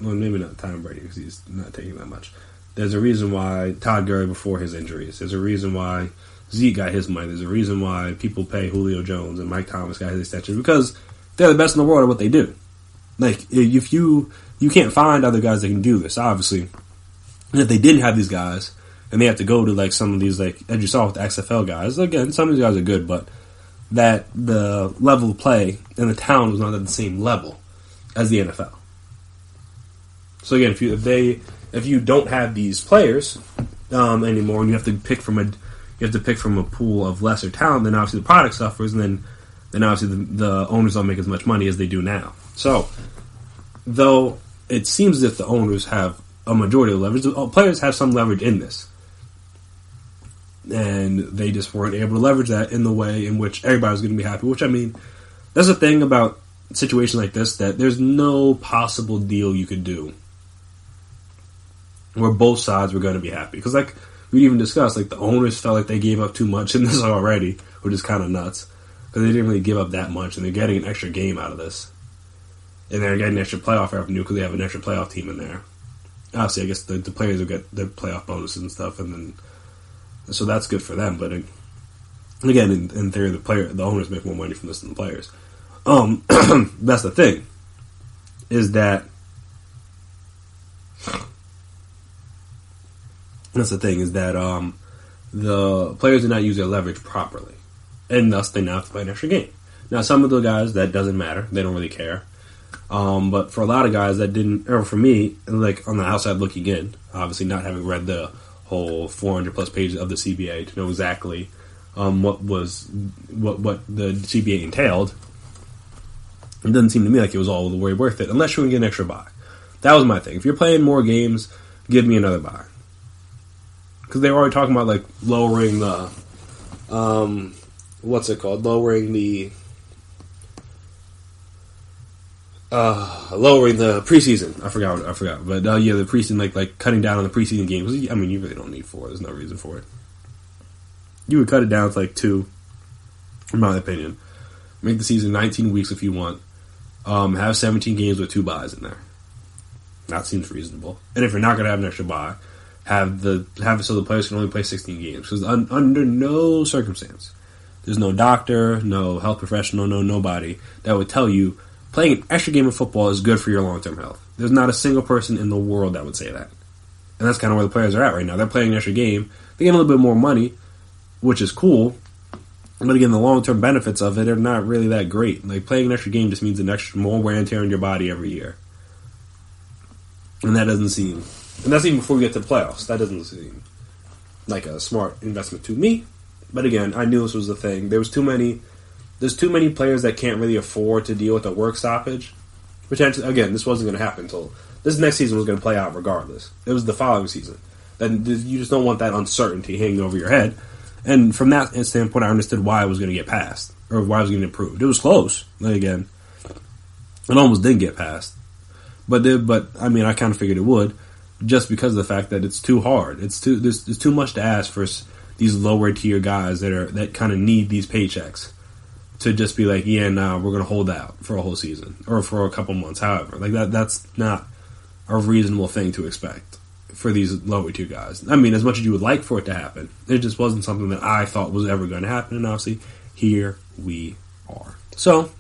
Speaker 2: Well, maybe not Tom Brady because he's not taking that much. There's a reason why Todd Gurley before his injuries. There's a reason why Zeke got his money. There's a reason why people pay Julio Jones and Mike Thomas got his extension, because they're the best in the world at what they do. If you can't find other guys that can do this, obviously. And if they didn't have these guys, and they have to go to some of these, as you saw with the XFL guys, again, some of these guys are good, but that the level of play in the town was not at the same level as the NFL. So again, if you don't have these players anymore, and you have to pick from a pool of lesser talent, then obviously the product suffers, and then obviously the owners don't make as much money as they do now. So, though it seems as if the owners have a majority of leverage, the players have some leverage in this. And they just weren't able to leverage that in the way in which everybody was going to be happy. Which, that's the thing about situations like this, that there's no possible deal you could do where both sides were going to be happy. Because, we even discussed, the owners felt like they gave up too much in this already, which is kind of nuts. Because they didn't really give up that much, and they're getting an extra game out of this. And they're getting extra playoff revenue because they have an extra playoff team in there. Obviously, I guess the players will get their playoff bonuses and stuff, so that's good for them. But again, in theory, the owners make more money from this than the players. That's the thing, is that the players did not use their leverage properly, and thus they now have to play an extra game. Now, some of the guys, that doesn't matter; they don't really care. But for a lot of guys that didn't, or for me, on the outside looking in, obviously not having read the whole 400 plus pages of the CBA to know exactly what the CBA entailed, it doesn't seem to me like it was all the way worth it, unless you're going to get an extra bye. That was my thing. If you're playing more games, give me another bye. Because they were already talking about lowering the, lowering the preseason. I forgot. But the preseason, like cutting down on the preseason games. You really don't need 4. There's no reason for it. You would cut it down to 2, in my opinion. Make the season 19 weeks if you want. Have 17 games with 2 byes in there. That seems reasonable. And if you're not going to have an extra bye, have it so the players can only play 16 games. Because under no circumstance, there's no doctor, no health professional, nobody that would tell you playing an extra game of football is good for your long-term health. There's not a single person in the world that would say that. And that's kind of where the players are at right now. They're playing an extra game. They get a little bit more money, which is cool. But again, the long-term benefits of it are not really that great. Like, playing an extra game just means more wear and tear on your body every year. And that doesn't seem... And that's even before we get to the playoffs. That doesn't seem like a smart investment to me. But again, I knew this was the thing. There's too many players that can't really afford to deal with a work stoppage. Potentially, again, this wasn't going to happen until... This next season was going to play out regardless. It was the following season. Then you just don't want that uncertainty hanging over your head. And from that standpoint, I understood why it was going to get passed. Or why it was going to get approved. It was close. Like, again, it almost didn't get passed. But I mean, I kind of figured it would, just because of the fact that it's too hard. There's too much to ask for these lower tier guys that kind of need these paychecks to just be like, yeah, nah, we're going to hold out for a whole season or for a couple months. However, like that's not a reasonable thing to expect for these lower tier guys. I mean, as much as you would like for it to happen, it just wasn't something that I thought was ever going to happen. And obviously, here we are. So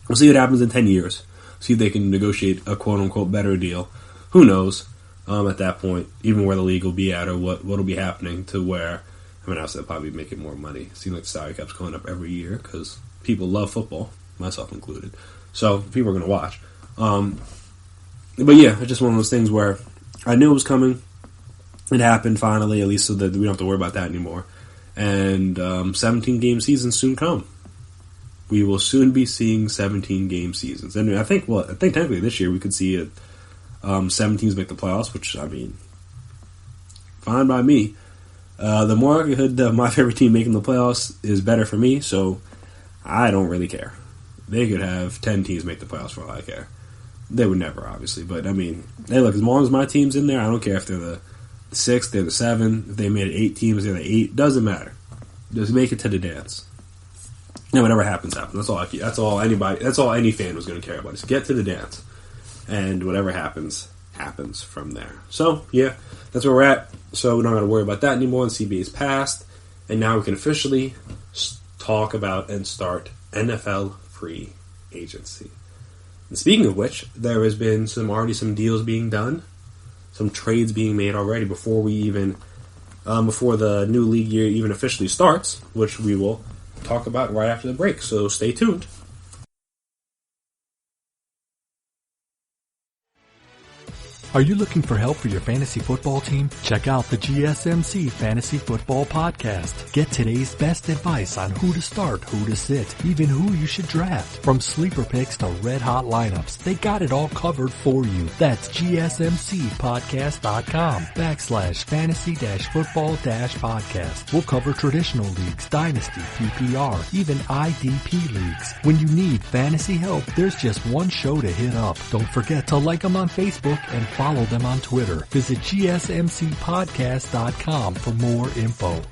Speaker 2: we'll see what happens in 10 years. See if they can negotiate a quote-unquote better deal. Who knows at that point, even where the league will be at or what will be happening to where, I mean, obviously they'll probably be making more money. It seems like the salary cap's going up every year because people love football, myself included. So people are going to watch. But yeah, it's just one of those things where I knew it was coming. It happened finally, at least so that we don't have to worry about that anymore. And 17-game seasons soon come. We will soon be seeing 17-game seasons. And I think technically this year we could see it, 7 teams make the playoffs, which, I mean, fine by me. The more likelihood of my favorite team making the playoffs is better for me, so I don't really care. They could have 10 teams make the playoffs for all I care. They would never, obviously, but, I mean, hey, look, as long as my team's in there, I don't care if they're the 6, they're the 7, if they made it 8 teams, they're the 8, doesn't matter. Just make it to the dance. And whatever happens, happens. That's all any fan was going to care about. Is get to the dance, and whatever happens from there. So yeah, that's where we're at. So we don't got to worry about that anymore. The CBA is passed, and now we can officially talk about and start NFL free agency. And speaking of which, there has been already some deals being done, some trades being made already before the new league year even officially starts, which we will talk about right after the break, so stay tuned.
Speaker 3: Are you looking for help for your fantasy football team? Check out the GSMC Fantasy Football Podcast. Get today's best advice on who to start, who to sit, even who you should draft. From sleeper picks to red-hot lineups, they got it all covered for you. That's GSMCpodcast.com/fantasy-football-podcast. We'll cover traditional leagues, dynasty, PPR, even IDP leagues. When you need fantasy help, there's just one show to hit up. Don't forget to like them on Facebook and follow them on Twitter. Visit GSMCpodcast.com for more info.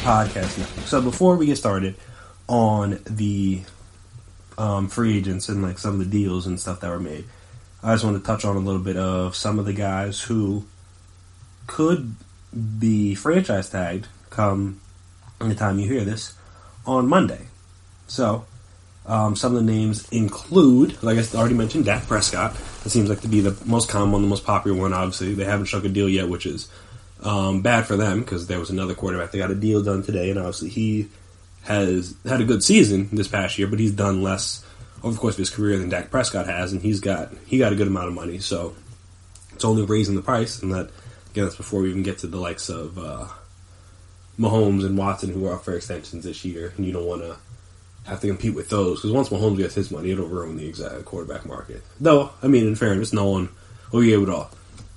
Speaker 2: Podcast now. So before we get started on the free agents and like some of the deals and stuff that were made, I just want to touch on a little bit of some of the guys who could be franchise tagged come the time you hear this on Monday. So some of the names include, like I already mentioned, Dak Prescott. It seems like to be the most common one, the most popular one. Obviously, they haven't struck a deal yet, which is bad for them because there was another quarterback that got a deal done today, and obviously he has had a good season this past year, but he's done less over the course of his career than Dak Prescott has, and he got a good amount of money, so it's only raising the price, and that, again, that's before we even get to the likes of Mahomes and Watson who are up for extensions this year, and you don't want to have to compete with those. Because once Mahomes gets his money, it'll ruin the exact quarterback market. Though, I mean, in fairness, no one will be able to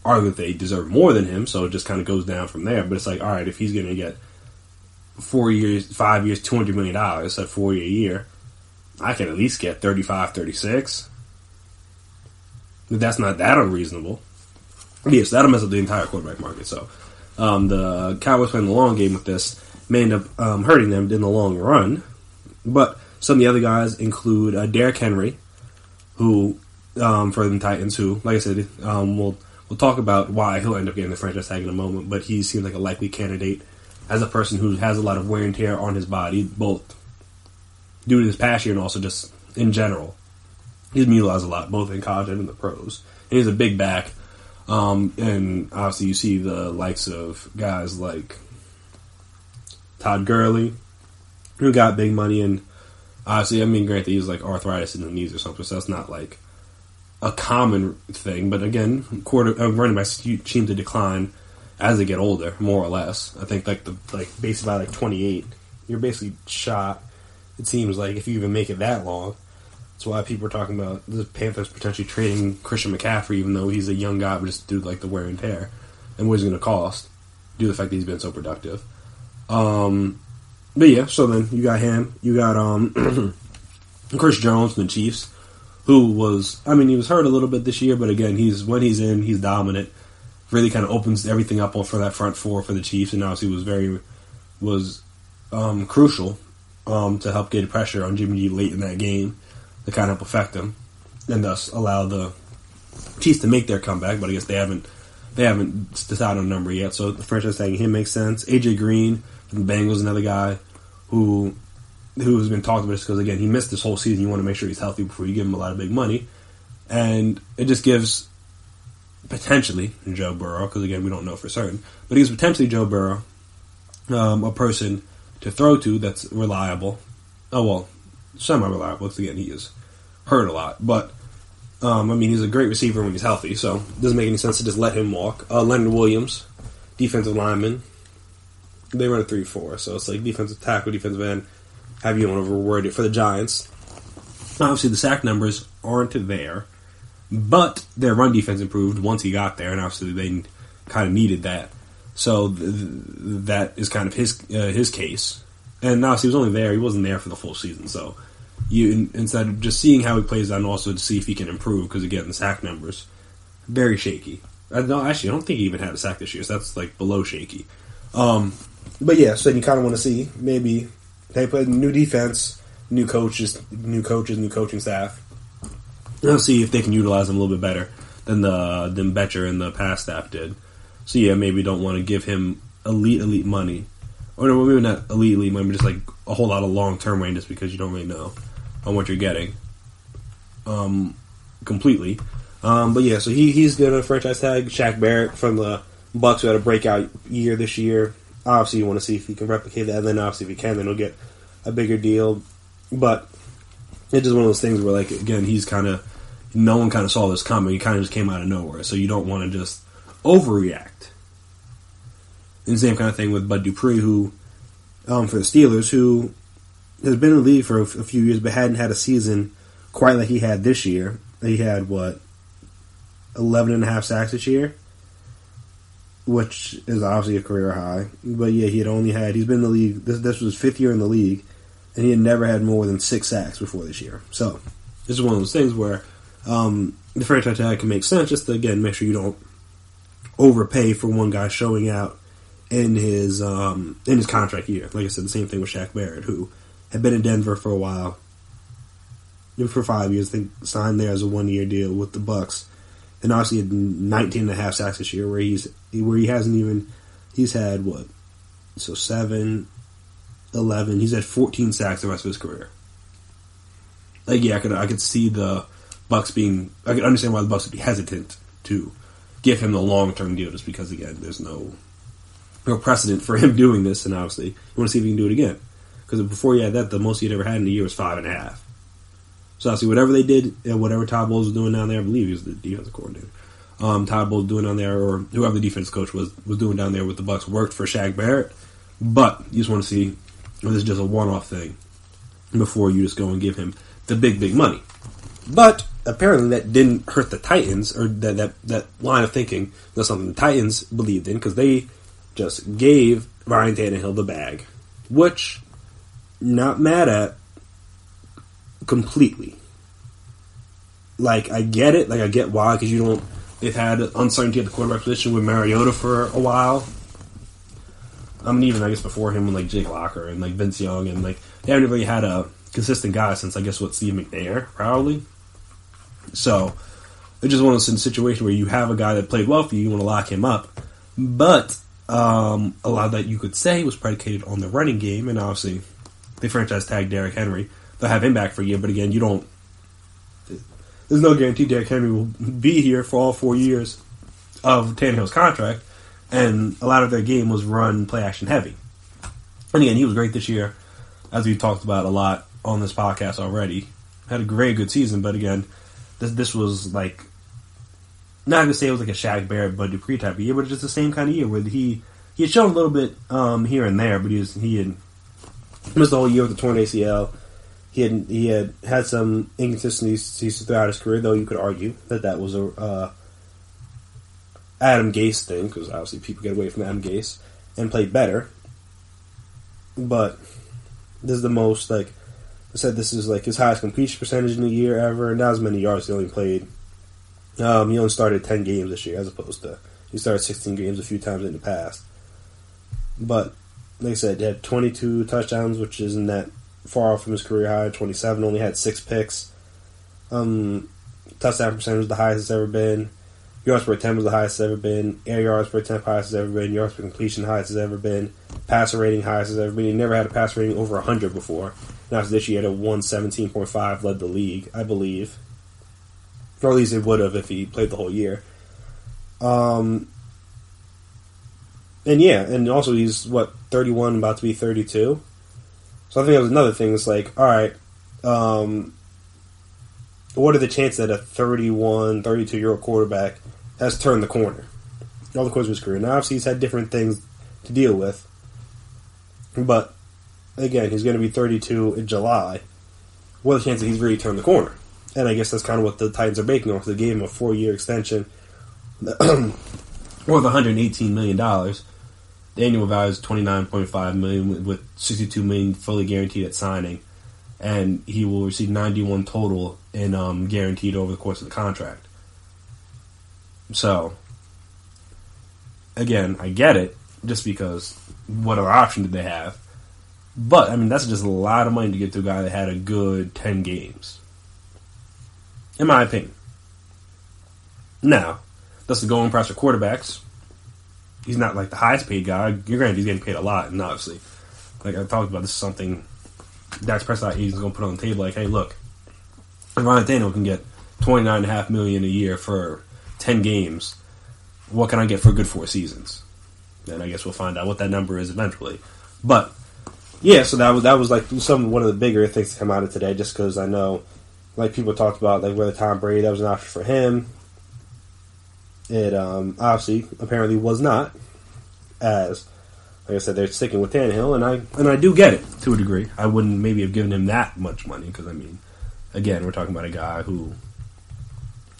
Speaker 2: argue that they deserve more than him, so it just kind of goes down from there. But it's like, all right, if he's going to get 4 years, 5 years, $200 million, that's 40 a year, I can at least get 35, 36. But that's not that unreasonable. Yes, that'll mess up the entire quarterback market. So the Cowboys playing the long game with this may end up hurting them in the long run. But some of the other guys include Derrick Henry, who for the Titans, who, like I said, we'll talk about why he'll end up getting the franchise tag in a moment. But he seems like a likely candidate as a person who has a lot of wear and tear on his body, both due to his past year and also just in general. He's been utilized a lot, both in college and in the pros. And he's a big back. And obviously you see the likes of guys like Todd Gurley, who got big money, and obviously, I mean, granted, he's like arthritis in the knees or something, so that's not like a common thing. But again, running backs seem to decline as they get older, more or less. I think basically by 28, you're basically shot. It seems like if you even make it that long. That's why people are talking about the Panthers potentially trading Christian McCaffrey, even though he's a young guy, but just due to the wear and tear and what he's going to cost due to the fact that he's been so productive. But yeah, so then you got him. You got Chris Jones from the Chiefs, who was, I mean, he was hurt a little bit this year, but again, when he's in, he's dominant. Really kind of opens everything up for that front four for the Chiefs, and obviously was crucial to help get pressure on Jimmy G late in that game to kind of affect him, and thus allow the Chiefs to make their comeback. But I guess they haven't decided on a number yet. So the franchise tagging him makes sense. AJ Green from the Bengals, another guy who has been talked about just because again he missed this whole season. You want to make sure he's healthy before you give him a lot of big money, and it just gives potentially Joe Burrow, because again we don't know for certain, but he's potentially Joe Burrow, a person to throw to that's reliable. Oh well, semi-reliable. Because again he is hurt a lot, but I mean he's a great receiver when he's healthy, so it doesn't make any sense to just let him walk. Leonard Williams, defensive lineman. They run a 3-4, so it's like defensive tackle, defensive end, have you want to reword it for the Giants. Obviously, the sack numbers aren't there, but their run defense improved once he got there, and obviously they kind of needed that. So that is kind of his case. And obviously, he was only there; he wasn't there for the full season. So you instead of just seeing how he plays, and also to see if he can improve, because again, the sack numbers very shaky. No, actually, I don't think he even had a sack this year, so that's below shaky. But yeah, so you kind of want to see maybe they play new defense, new coaches, new coaching staff. Let's see if they can utilize them a little bit better than Betcher and the past staff did. So yeah, maybe don't want to give him elite money, or no, maybe not elite money, but just a whole lot of long term money, just because you don't really know on what you're getting completely. But yeah, so he's gonna franchise tag Shaq Barrett from the Bucs, who had a breakout year this year. Obviously, you want to see if he can replicate that. And then, obviously, if he can, then he'll get a bigger deal. But it's just one of those things where, again, he's kind of no one kind of saw this coming. He kind of just came out of nowhere. So you don't want to just overreact. And the same kind of thing with Bud Dupree, who for the Steelers, who has been in the league for a few years, but hadn't had a season quite like he had this year. He had 11.5 sacks this year, which is obviously a career high. But yeah, he's been in the league, this was his 5th year in the league, and he had never had more than 6 sacks before this year. So, this is one of those things where the franchise tag can make sense, just to, again, make sure you don't overpay for one guy showing out in his contract year. Like I said, the same thing with Shaq Barrett, who had been in Denver for a while, for 5 years, I think signed there as a 1-year deal with the Bucs. And obviously had 19.5 sacks this year, where he's had 7, 11. He's had 14 sacks the rest of his career. I could see the Bucs I could understand why the Bucs would be hesitant to give him the long-term deal, just because again, there's no precedent for him doing this, and obviously you want to see if he can do it again. Because before he had that, the most he'd ever had in a year was 5.5. So obviously, whatever they did, and whatever Todd Bowles was doing down there, I believe he was the defensive coordinator. Todd Bowles doing down there, or whoever the defense coach was doing down there with the Bucs, worked for Shaq Barrett. But you just want to see if this is just a one-off thing, before you just go and give him the big money. But apparently that didn't hurt the Titans, or that line of thinking. That's something the Titans believed in, because they just gave Ryan Tannehill the bag, which not mad at completely. Like, I get it. Like, I get why, because they've had uncertainty at the quarterback position with Mariota for a while. I mean, even, I guess, before him with, like, Jake Locker and, like, Vince Young, and, like, they haven't really had a consistent guy since, I guess, Steve McNair, probably. So, it's just one of those situations where you have a guy that played well for you want to lock him up. But, a lot of that you could say was predicated on the running game, and obviously, they franchise tagged Derrick Henry. They'll have him back for a year, but again, there's no guarantee Derrick Henry will be here for all 4 years of Tannehill's contract, and a lot of their game was run, play action heavy. And again, he was great this year, as we've talked about a lot on this podcast already. Had a good season, but again, this was like, not going to say it was like a Shaq Barrett, Bud Dupree type of year, but just the same kind of year where he had shown a little bit here and there, but he had missed the whole year with the torn ACL. He had some inconsistencies throughout his career, though you could argue that was a Adam Gase thing, because obviously people get away from Adam Gase and played better. But this is the most, like I said, this is like his highest completion percentage in a year ever, and not as many yards he only played. He only started 10 games this year, as opposed to he started 16 games a few times in the past. But like I said, he had 22 touchdowns, which isn't that far off from his career high. 27, only had 6 picks. Touchdown percentage was the highest it's ever been. Yards per attempt was the highest it's ever been. Air yards per attempt highest it's ever been. Yards per completion highest it's ever been. Passer rating highest it's ever been. He never had a passer rating over 100 before. Now this year, he had a 117.5, led the league, I believe. Or at least it would have if he played the whole year. And yeah, and also he's, 31, about to be 32? So I think that was another thing. It's like, alright, what are the chances that a 31, 32-year-old quarterback has turned the corner all the course of his career? Now, obviously, he's had different things to deal with. But, again, he's going to be 32 in July. What are the chances that he's really turned the corner? And I guess that's kind of what the Titans are banking on, because they gave him a 4-year extension worth $118 million. The annual value is $29.5 million, with $62 million fully guaranteed at signing, and he will receive $91 total in guaranteed over the course of the contract. So, again, I get it, just because what other option did they have? But I mean, that's just a lot of money to get to a guy that had a good 10 games, in my opinion. Now, that's the going price for quarterbacks. He's not like the highest paid guy. You're granted he's getting paid a lot, and obviously, like I talked about, this is something Dax Prescott is going to put on the table. Like, hey, look, if Ryan Tannehill can get $29.5 million a year for 10 games, what can I get for a good 4 seasons? And I guess we'll find out what that number is eventually. But yeah, so that was like one of the bigger things to come out of today, just because I know, like people talked about, like whether Tom Brady, that was an option for him. It obviously apparently was not, as like I said, they're sticking with Tannehill, and I do get it to a degree. I wouldn't maybe have given him that much money, because I mean, again, we're talking about a guy who,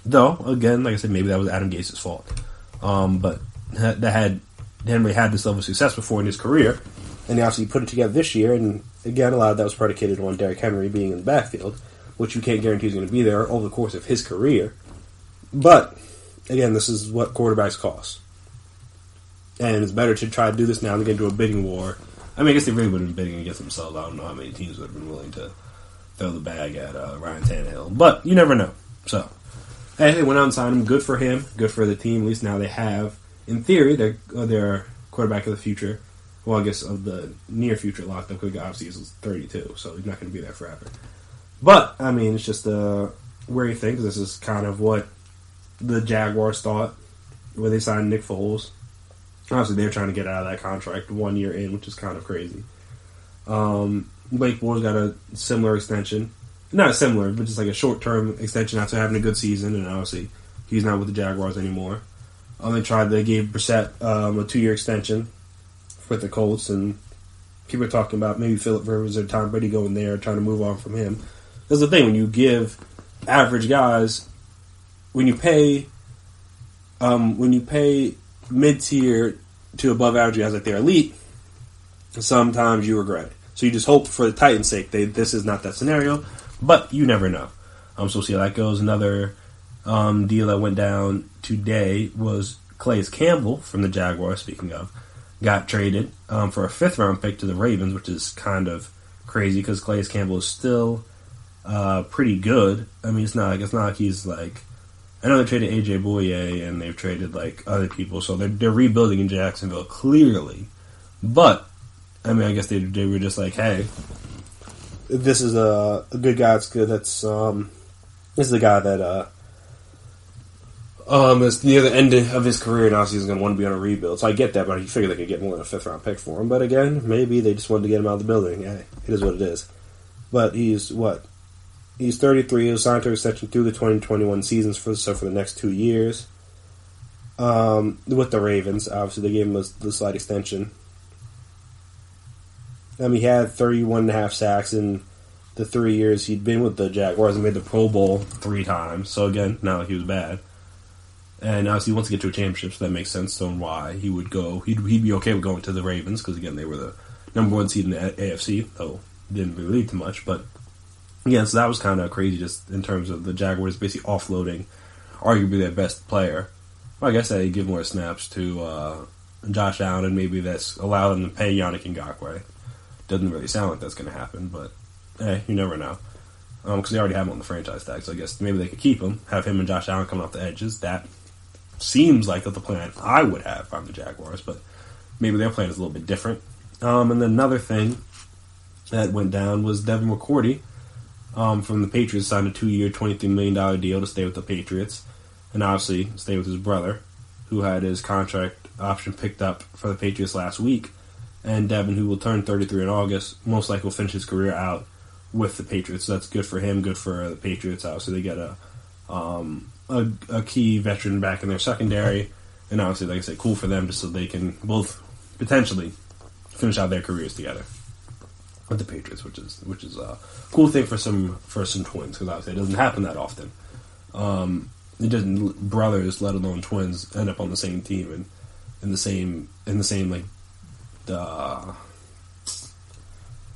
Speaker 2: though again, like I said, maybe that was Adam Gase's fault, but that hadn't really had this level of success before in his career, and he obviously put it together this year. And again, a lot of that was predicated on Derrick Henry being in the backfield, which you can't guarantee is going to be there over the course of his career, but. Again, this is what quarterbacks cost. And it's better to try to do this now than get into a bidding war. I mean, I guess they really would have been bidding against themselves. I don't know how many teams would have been willing to throw the bag at Ryan Tannehill. But you never know. So, hey, they went out and signed him. Good for him. Good for the team. At least now they have, in theory, their quarterback of the future. Well, I guess of the near future locked up. Because obviously he's 32, so he's not going to be there forever. But, I mean, it's just where you think. This is kind of what the Jaguars thought when they signed Nick Foles. Obviously, they're trying to get out of that contract 1 year in, which is kind of crazy. Blake Bortles got a similar extension. Not similar, but just like a short-term extension after having a good season, and obviously he's not with the Jaguars anymore. They gave Brissett a 2-year extension with the Colts, and people are talking about maybe Phillip Rivers or Tom Brady going there, trying to move on from him. That's the thing, when you give average guys, when you pay mid-tier to above average guys like they're elite, sometimes you regret it. So you just hope for the Titans' sake this is not that scenario, but you never know. So we'll see how that goes. Another deal that went down today was Calais Campbell from the Jaguars, speaking of, got traded for a 5th-round pick to the Ravens, which is kind of crazy because Calais Campbell is still pretty good. I mean, it's not like he's like... I know they traded A.J. Bouye and they've traded like other people, so they're rebuilding in Jacksonville, clearly. But, I mean, I guess they were just like, hey, this is a good guy. It's good. This is a guy that is near the end of his career, and obviously he's going to want to be on a rebuild. So I get that, but you figure they could get more than a 5th-round pick for him. But again, maybe they just wanted to get him out of the building. Hey, it is what it is. But he's 33. He was signed to extension through the 2021 seasons for the next 2 years. With the Ravens, obviously they gave him the slight extension. He had 31.5 sacks in the 3 years he'd been with the Jaguars and made the Pro Bowl 3 times. So again, not like he was bad. And obviously he wants to get to a championship, so that makes sense on why he would go. He'd be okay with going to the Ravens because again they were the number 1 seed in the AFC, though didn't really lead to much. But yeah, so that was kind of crazy just in terms of the Jaguars basically offloading arguably their best player. Well, I guess they give more snaps to Josh Allen, and maybe that's allowed them to pay Yannick Ngakoue. Doesn't really sound like that's going to happen, but hey, you never know. Because they already have him on the franchise tag, so I guess maybe they could keep him, have him and Josh Allen coming off the edges. That seems like the plan I would have if I'm the Jaguars, but maybe their plan is a little bit different. And then another thing that went down was Devin McCourty from the Patriots signed a 2-year, $23 million deal to stay with the Patriots, and obviously stay with his brother, who had his contract option picked up for the Patriots last week. And Devin, who will turn 33 in August, most likely will finish his career out with the Patriots. So that's good for him, good for the Patriots. Obviously, they get a key veteran back in their secondary, and obviously, like I said, cool for them just so they can both potentially finish out their careers together with the Patriots, which is a cool thing for some twins, because obviously it doesn't happen that often. It doesn't, brothers, let alone twins, end up on the same team and in the same like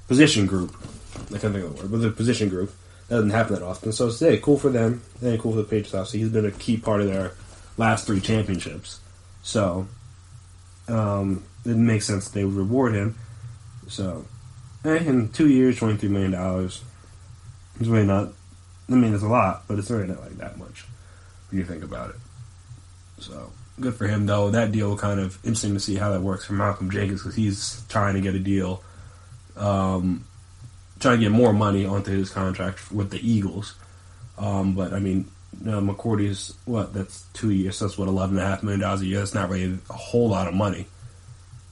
Speaker 2: position group. I can't think of the word, but the position group. That doesn't happen that often. So it's cool for them, and cool for the Patriots. Obviously, he's been a key part of their last 3 championships. So it makes sense that they would reward him. So, in 2 years, $23 million. It's really not. I mean, it's a lot, but it's really not like that much when you think about it. So good for him, though. That deal kind of interesting to see how that works for Malcolm Jenkins, because he's trying to get a deal, trying to get more money onto his contract with the Eagles. But I mean, McCourty's that's 2 years, so that's $11.5 million a year. That's not really a whole lot of money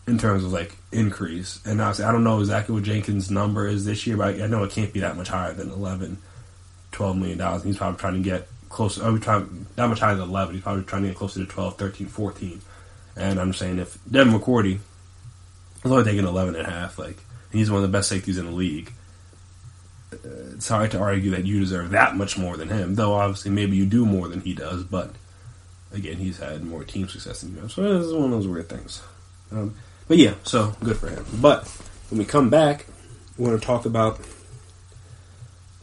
Speaker 2: in terms of like increase. And obviously, I don't know exactly what Jenkins' number is this year, but I know it can't be that much higher than $12 million. He's probably trying to get close. Not much higher than 11. He's probably trying to get closer to 12, 13, 14. And I'm saying if Devin McCourty is only taking 11.5, like he's one of the best safeties in the league, it's hard to argue that you deserve that much more than him. Though obviously maybe you do more than he does, but again, he's had more team success than you have. So this is one of those weird things. But yeah, so good for him. But when we come back, we're going to talk about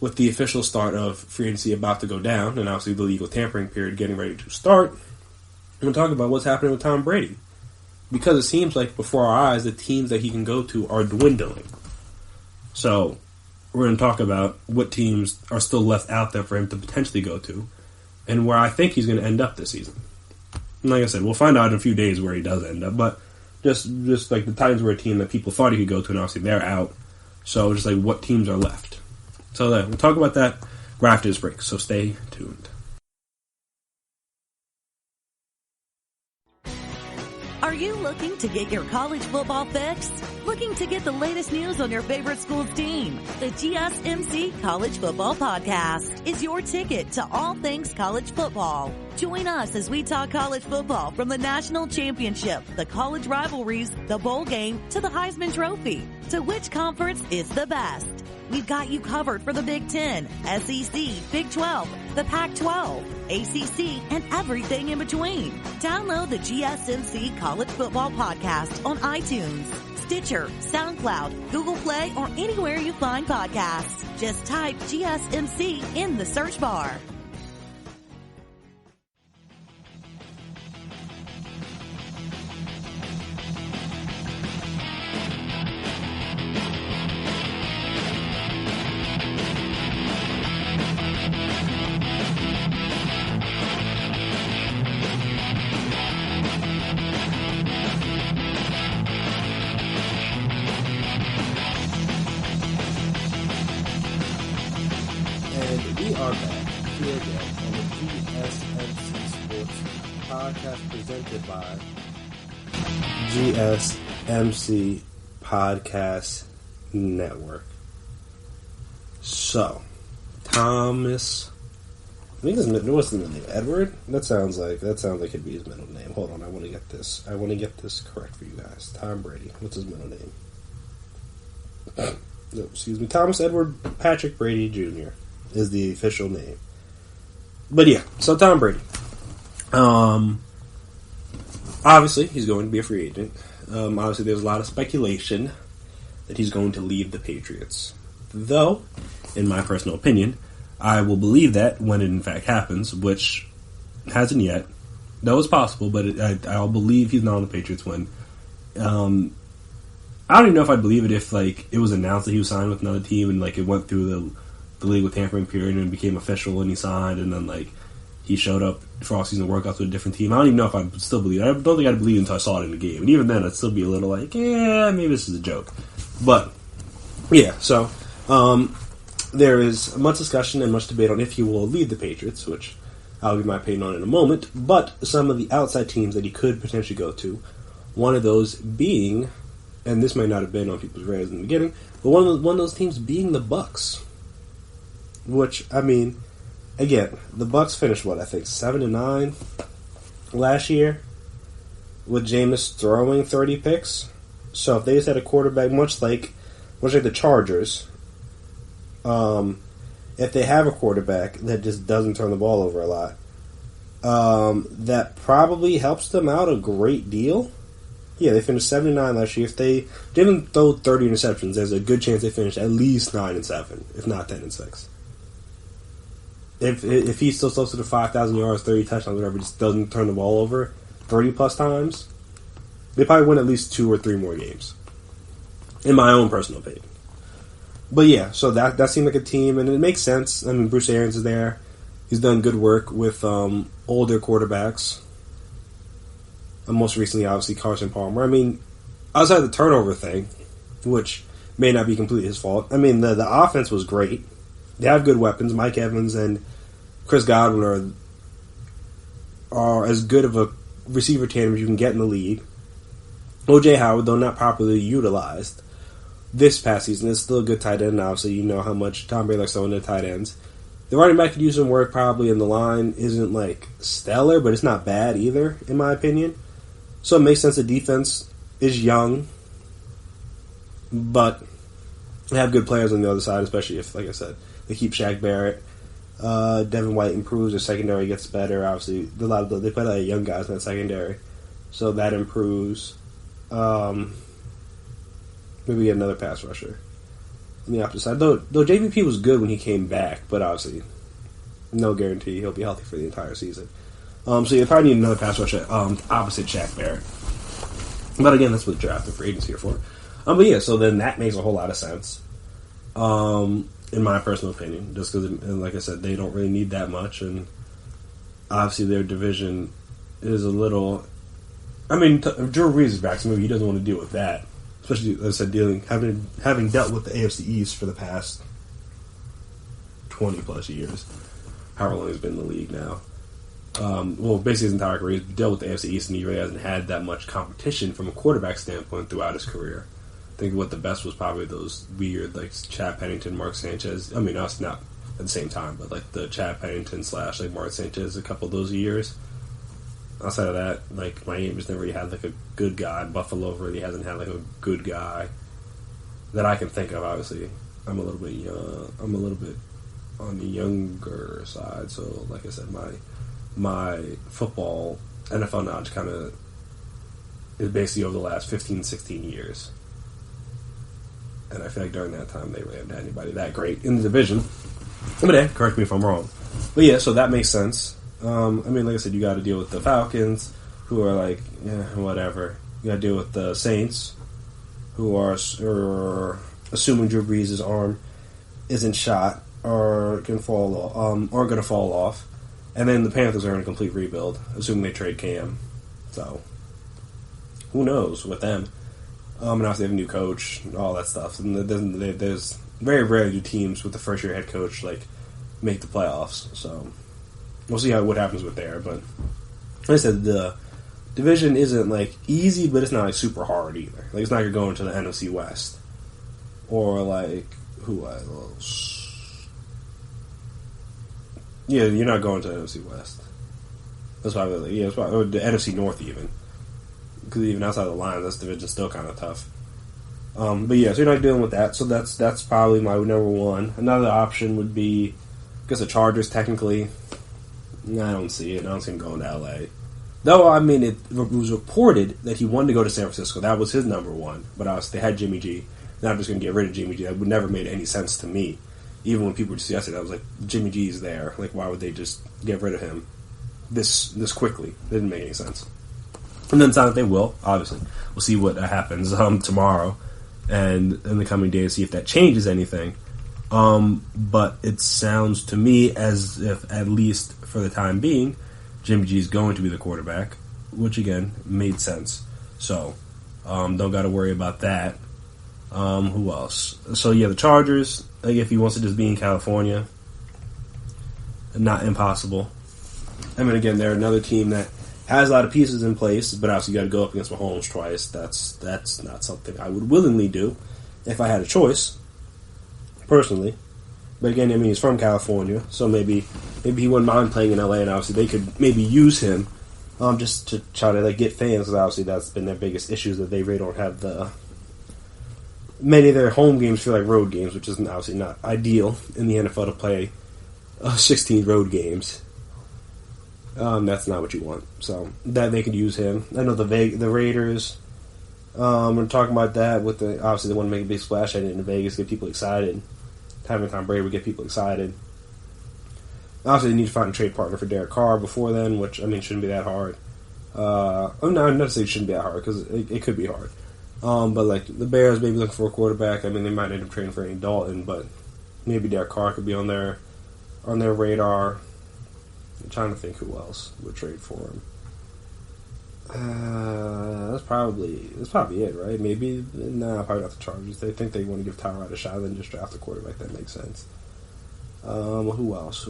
Speaker 2: with the official start of free agency about to go down, and obviously the legal tampering period getting ready to start. We're going to talk about what's happening with Tom Brady. Because it seems like before our eyes, the teams that he can go to are dwindling. So we're going to talk about what teams are still left out there for him to potentially go to, and where I think he's going to end up this season. And like I said, we'll find out in a few days where he does end up, but just like the Titans were a team that people thought he could go to, and obviously they're out. So just like what teams are left. So we'll talk about that right after this break, so stay tuned.
Speaker 4: Are you looking to get your college football fix? Looking to get the latest news on your favorite school's team? The GSMC College Football Podcast is your ticket to all things college football. Join us as we talk college football from the national championship, the college rivalries, the bowl game, to the Heisman Trophy. To which conference is the best? We've got you covered for the Big Ten, SEC, Big 12, the Pac-12, ACC, and everything in between. Download the GSMC College Football Podcast on iTunes, Stitcher, SoundCloud, Google Play, or anywhere you find podcasts. Just type GSMC in the search bar.
Speaker 2: Presented by GSMC Podcast Network. So, Thomas, I think what's his middle name? Edward? That sounds like it'd be his middle name. Hold on, I want to get this correct for you guys. Tom Brady. What's his middle name? No, excuse me. Thomas Edward Patrick Brady Jr. is the official name. But yeah, so Tom Brady. Obviously, he's going to be a free agent. Obviously, there's a lot of speculation that he's going to leave the Patriots. Though, in my personal opinion, I will believe that when it in fact happens, which hasn't yet. Though it's possible, but I'll believe he's not on the Patriots when. I don't even know if I'd believe it if it was announced that he was signed with another team and it went through the legal tampering period and became official and he signed and then he showed up for off-season workouts with a different team. I don't even know if I'd still believe it. I don't think I'd believe it until I saw it in the game. And even then, I'd still be a little maybe this is a joke. But, yeah, so there is much discussion and much debate on if he will leave the Patriots, which I'll give my opinion on in a moment. But some of the outside teams that he could potentially go to, one of those being, and this might not have been on people's radars in the beginning, but one of those teams being the Bucs. Which, again, the Bucs finished 7-9 last year with Jameis throwing 30 picks. So if they just had a quarterback, much like the Chargers, if they have a quarterback that just doesn't turn the ball over a lot, that probably helps them out a great deal. Yeah, they finished 7-9 last year. If they didn't throw 30 interceptions, there's a good chance they finished at least 9-7, if not 10-6. If he's still close to the 5,000 yards, 30 touchdowns, whatever, just doesn't turn the ball over 30 plus times, they probably win at least 2 or 3 more games. In my own personal opinion. But yeah, so that seemed like a team, and it makes sense. Bruce Arians is there. He's done good work with older quarterbacks. And most recently, obviously, Carson Palmer. Outside the turnover thing, which may not be completely his fault, the offense was great. They have good weapons. Mike Evans and Chris Godwin are as good of a receiver tandem as you can get in the league. O.J. Howard, though not properly utilized this past season, is still a good tight end. Obviously, you know how much Tom Brady likes throwing their tight ends. The running back could use some work probably, and the line isn't stellar, but it's not bad either, in my opinion. So it makes sense the defense is young, but they have good players on the other side, especially if, like I said, they keep Shaq Barrett. Devin White improves. Their secondary gets better. Obviously, they play a lot of young guys in that secondary, so that improves. Maybe get another pass rusher on the opposite side. Though JVP was good when he came back, but obviously, no guarantee he'll be healthy for the entire season. So you probably need another pass rusher opposite Shaq Barrett. But again, that's what draft the free agents here for. But yeah, so then that makes a whole lot of sense. In my personal opinion, just because, like I said, they don't really need that much, and obviously their division is a little. Drew Brees is back, so maybe he doesn't want to deal with that, especially, as I said, having dealt with the AFC East for the past 20 plus years, however long he's been in the league now. basically his entire career, he's dealt with the AFC East, and he really hasn't had that much competition from a quarterback standpoint throughout his career. I think what the best was probably those weird, like, Chad Pennington, Mark Sanchez. I mean, us not at the same time, but, like, the Chad Pennington / like, Mark Sanchez, a couple of those years. Outside of that, like, Miami just never really had, like, a good guy. Buffalo really hasn't had, like, a good guy that I can think of, obviously. I'm a little bit young. I'm a little bit on the younger side, so, like I said, my football, NFL knowledge kind of is basically over the last 15, 16 years. And I feel like during that time, they really haven't had anybody that great in the division. But then, correct me if I'm wrong. But yeah, so that makes sense. I mean, like I said, you got to deal with the Falcons, who are like, whatever. You got to deal with the Saints, who are assuming Drew Brees' arm isn't shot or can fall off, or going to fall off. And then the Panthers are in a complete rebuild, assuming they trade Cam. So, who knows with them? And obviously they have a new coach and all that stuff. And there's very rarely do teams with the first-year head coach like make the playoffs. So we'll see what happens with there. But like I said, the division isn't like easy, but it's not like super hard either. Like it's not like you're going to the NFC West or like who else? Yeah, you're not going to the NFC West. That's probably it's probably or the NFC North even. Because even outside the Lions, this division's still kind of tough. But yeah, so you're not dealing with that. So that's probably my number one. Another option would be, I guess the Chargers technically. I don't see it. I don't see him going to LA. Though, I mean, it was reported that he wanted to go to San Francisco. That was his number one. But obviously, they had Jimmy G. They're not just going to get rid of Jimmy G. That would never made any sense to me. Even when people were suggesting, I was like, Jimmy G's there. Like, why would they just get rid of him this quickly? It didn't make any sense. And then it's not that they will, obviously. We'll see what happens tomorrow and in the coming days, see if that changes anything. But it sounds to me as if, at least for the time being, Jimmy G is going to be the quarterback, which, again, made sense. So, don't got to worry about that. Who else? So, yeah, the Chargers, like, if he wants to just be in California, not impossible. I mean, again, they're another team that has a lot of pieces in place, but obviously you got to go up against Mahomes twice. That's not something I would willingly do if I had a choice, personally. But again, I mean, he's from California, so maybe he wouldn't mind playing in LA, and obviously they could maybe use him just to try to like get fans, because obviously that's been their biggest issue, that they really don't have many of their home games feel like road games, which is obviously not ideal in the NFL to play 16 road games. That's not what you want. So that they could use him. I know the Raiders. We're talking about that with obviously they want to make a big splash at it in Vegas, get people excited. Having Tom Brady would get people excited. Obviously, they need to find a trade partner for Derek Carr before then, which I mean shouldn't be that hard. I'm not to say it shouldn't be that hard because it could be hard. But like the Bears maybe looking for a quarterback. I mean they might end up trading for Andy Dalton, but maybe Derek Carr could be on their radar. I'm trying to think who else would trade for him. That's probably it, right? Maybe probably not the Chargers. They think they want to give Tyrod a shot, then just draft a quarterback. That makes sense. Who else?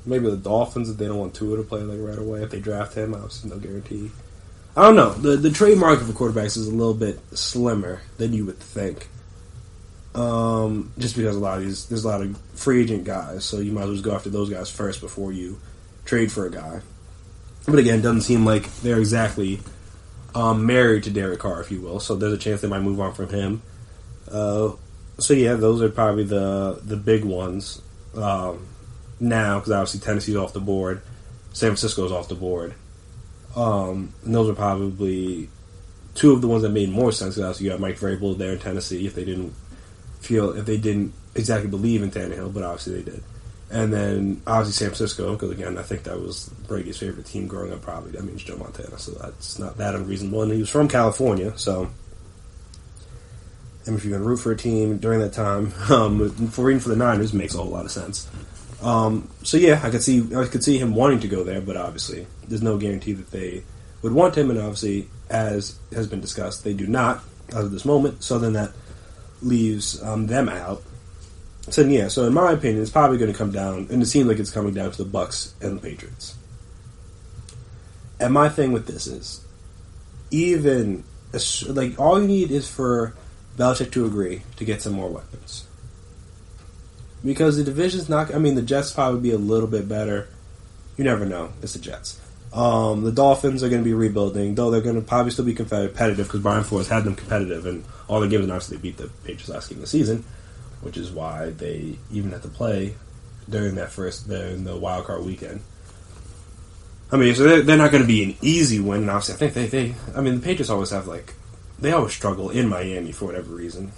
Speaker 2: Maybe the Dolphins if they don't want Tua to play like right away. If they draft him, obviously no guarantee. I don't know. The trade market for quarterbacks is a little bit slimmer than you would think. Just because there's a lot of free agent guys, so you might as well just go after those guys first before you trade for a guy. But again, it doesn't seem like they're exactly married to Derek Carr, if you will, so there's a chance they might move on from him. So yeah, those are probably the big ones now, because obviously Tennessee's off the board, San Francisco's off the board, and those are probably two of the ones that made more sense, because obviously you got Mike Vrabel there in Tennessee if they didn't exactly believe in Tannehill, but obviously they did. And then, obviously, San Francisco, because, again, I think that was Brady's favorite team growing up, probably. That means Joe Montana, so that's not that unreasonable. And he was from California, so and if you're going to root for a team during that time, for rooting for the Niners makes a whole lot of sense. So, yeah, I could see him wanting to go there, but obviously there's no guarantee that they would want him, and obviously, as has been discussed, they do not, as of this moment, so then that leaves them out. So yeah, so in my opinion, it's probably going to come down, and it seems like it's coming down to the Bucks and the Patriots. And my thing with this is, even like all you need is for Belichick to agree to get some more weapons, because the division's not. I mean, the Jets probably be a little bit better. You never know. It's the Jets. The Dolphins are going to be rebuilding, though they're going to probably still be competitive because Brian Flores had them competitive, and all they gave is obviously they beat the Patriots last game of the season, which is why they even had to play during the wild card weekend. I mean, so they're not going to be an easy win. And obviously, I think the Patriots always have they always struggle in Miami for whatever reason,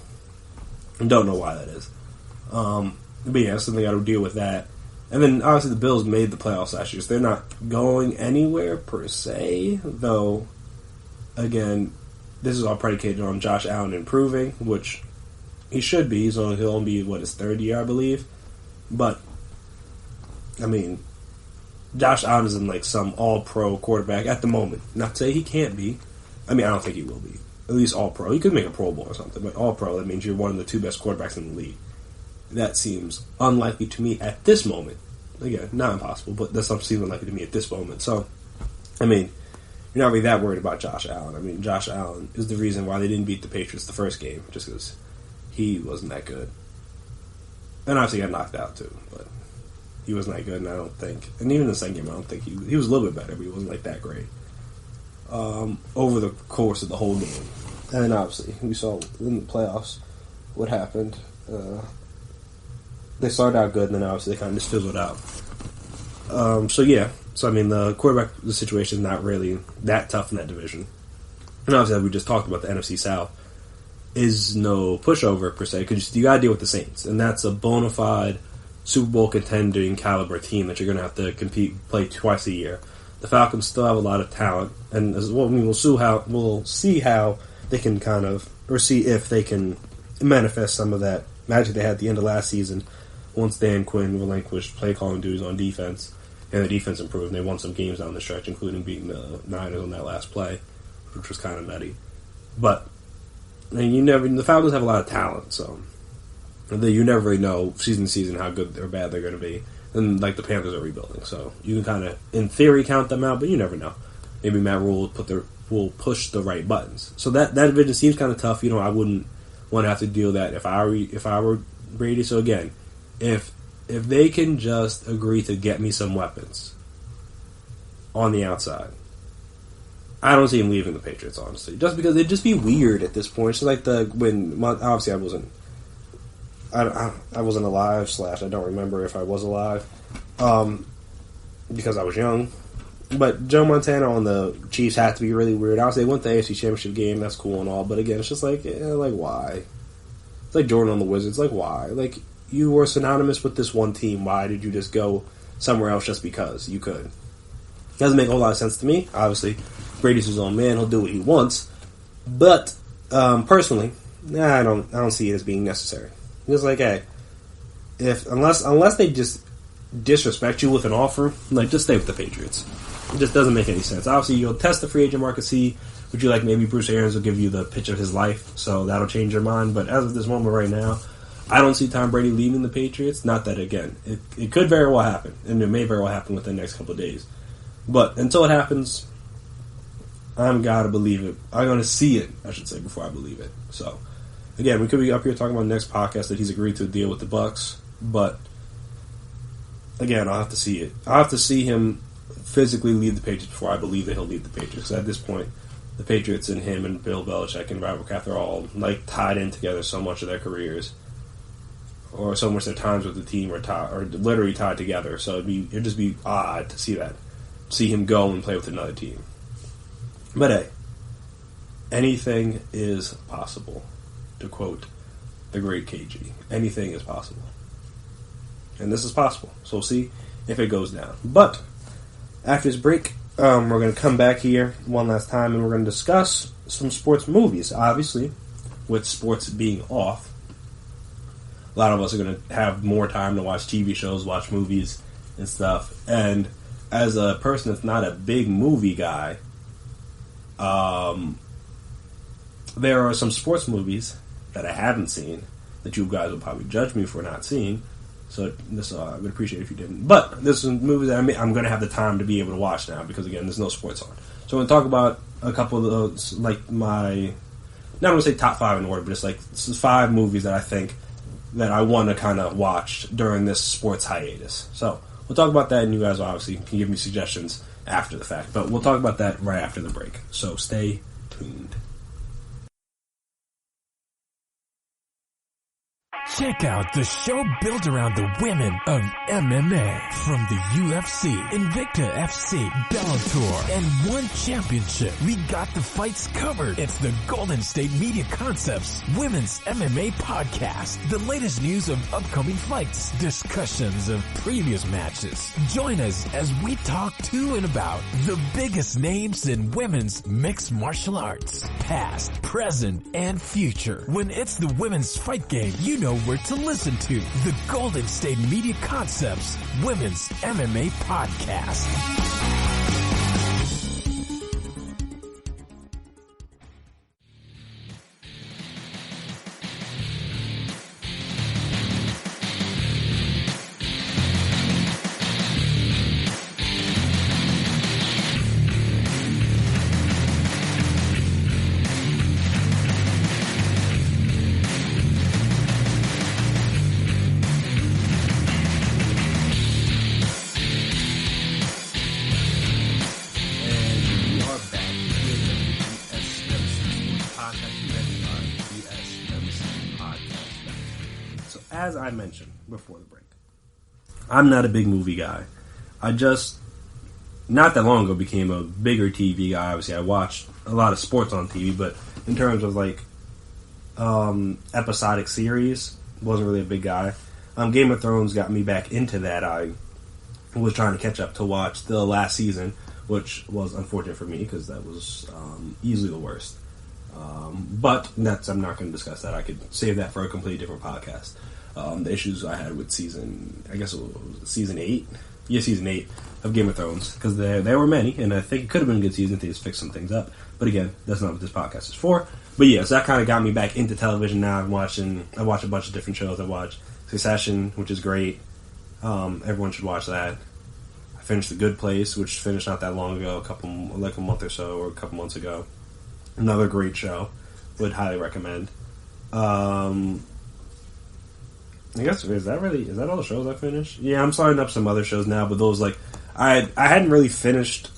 Speaker 2: and don't know why that is. But yeah, so they got to deal with that. And then, obviously, the Bills made the playoffs last year, so they're not going anywhere, per se. Though, again, this is all predicated on Josh Allen improving, which he should be. He'll only be, his third year, I believe. But, I mean, Josh Allen is in, some all-pro quarterback at the moment. Not to say he can't be. I mean, I don't think he will be. At least all-pro. He could make a Pro Bowl or something, but all-pro, that means you're one of the two best quarterbacks in the league. That seems unlikely to me at this moment. Again, not impossible, but that seems unlikely to me at this moment. So, I mean, you're not really that worried about Josh Allen. I mean, Josh Allen is the reason why they didn't beat the Patriots the first game, just because he wasn't that good. And obviously got knocked out too, but he wasn't that good, and I don't think, and even in the second game, I don't think he was a little bit better, but he wasn't that great over the course of the whole game. And then obviously, we saw in the playoffs what happened. They started out good, and then obviously they kind of just fizzled out. So I mean, the quarterback situation is not really that tough in that division. And obviously, as we just talked about, the NFC South is no pushover per se, because you got to deal with the Saints, and that's a bona fide Super Bowl contending caliber team that you're going to have to play twice a year. The Falcons still have a lot of talent, and we'll see how they can see if they can manifest some of that magic they had at the end of last season. Once Dan Quinn relinquished play calling duties on defense, and the defense improved, and they won some games down the stretch, including beating the Niners on that last play, which was kind of nutty. But the Falcons have a lot of talent, so you never really know season to season how good or bad they're going to be. And the Panthers are rebuilding, so you can kind of, in theory, count them out, but you never know. Maybe Matt Rule will push the right buttons. So that division seems kind of tough. I wouldn't want to have to deal with that if I were Brady. So again, if they can just agree to get me some weapons on the outside, I don't see him leaving the Patriots, honestly. Just because it'd just be weird at this point. So obviously I wasn't alive / I don't remember if I was alive because I was young. But Joe Montana on the Chiefs had to be really weird. Obviously, they went to the AFC Championship game. That's cool and all. But again, it's just why? It's like Jordan on the Wizards. Why? You were synonymous with this one team. Why did you just go somewhere else just because you could? Doesn't make a whole lot of sense to me. Obviously, Brady's his own man. He'll do what he wants. But personally, I don't see it as being necessary. It's hey, unless they just disrespect you with an offer, just stay with the Patriots. It just doesn't make any sense. Obviously, you'll test the free agent market, see would you maybe Bruce Arians will give you the pitch of his life, so that'll change your mind. But as of this moment right now, I don't see Tom Brady leaving the Patriots. Not that, again, it could very well happen, and it may very well happen within the next couple of days. But until it happens, I'm gotta believe it. I'm gonna see it, I should say, before I believe it. So, again, we could be up here talking about the next podcast that he's agreed to deal with the Bucks, but again, I'll have to see it. I'll have to see him physically leave the Patriots before I believe that he'll leave the Patriots. Because at this point, the Patriots and him and Bill Belichick and Robert Kraft are all tied in together so much of their careers, or so much of their times with the team are literally tied together. So it'd just be odd to see him go and play with another team. But hey, anything is possible. To quote the great KG, anything is possible. And this is possible. So we'll see if it goes down. But after this break, we're going to come back here one last time and we're going to discuss some sports movies. Obviously, with sports being off, a lot of us are going to have more time to watch TV shows, watch movies, and stuff. And as a person that's not a big movie guy, there are some sports movies that I haven't seen that you guys would probably judge me for not seeing. So this I would appreciate if you didn't. But this is movies that I'm going to have the time to be able to watch now because, again, there's no sports on. So I'm going to talk about a couple of those, like my, not going to say top 5 in order, but it's like 5 movies that I think that I want to kind of watch during this sports hiatus. So we'll talk about that, and you guys obviously can give me suggestions after the fact. But we'll talk about that right after the break. So stay tuned.
Speaker 1: Check out the show built around the women of MMA. From the UFC, Invicta FC, Bellator, and one championship. We got the fights covered. It's the Golden State Media Concepts Women's MMA Podcast. The latest news of upcoming fights, discussions of previous matches. Join us as we talk to and about the biggest names in women's mixed martial arts. Past, present, and future. When it's the women's fight game, you know where to listen to. The Golden State Media Concepts Women's MMA Podcast. As I mentioned before the break, I'm not a big movie guy. I just, not that long ago, became a bigger TV guy. Obviously, I watched a lot of sports on TV, but in terms of like episodic series, wasn't really a big guy. Game of Thrones got me back into that. I was trying to catch up to watch the last season, which was unfortunate for me because that was easily the worst. But I'm not going to discuss that. I could save that for a completely different podcast. The issues I had with season 8? Yeah, season 8 of Game of Thrones, because there were many, and I think it could have been a good season if they just fixed some things up. But again, that's not what this podcast is for. But yeah, so that kind of got me back into television now. I watch a bunch of different shows. I watch Succession, which is great. Everyone should watch that. I finished The Good Place, which finished not that long ago, a month or so, or a couple months ago. Another great show. Would highly recommend. I guess, is that all the shows I finished? Yeah, I'm starting up some other shows now, but those, like, I hadn't really finished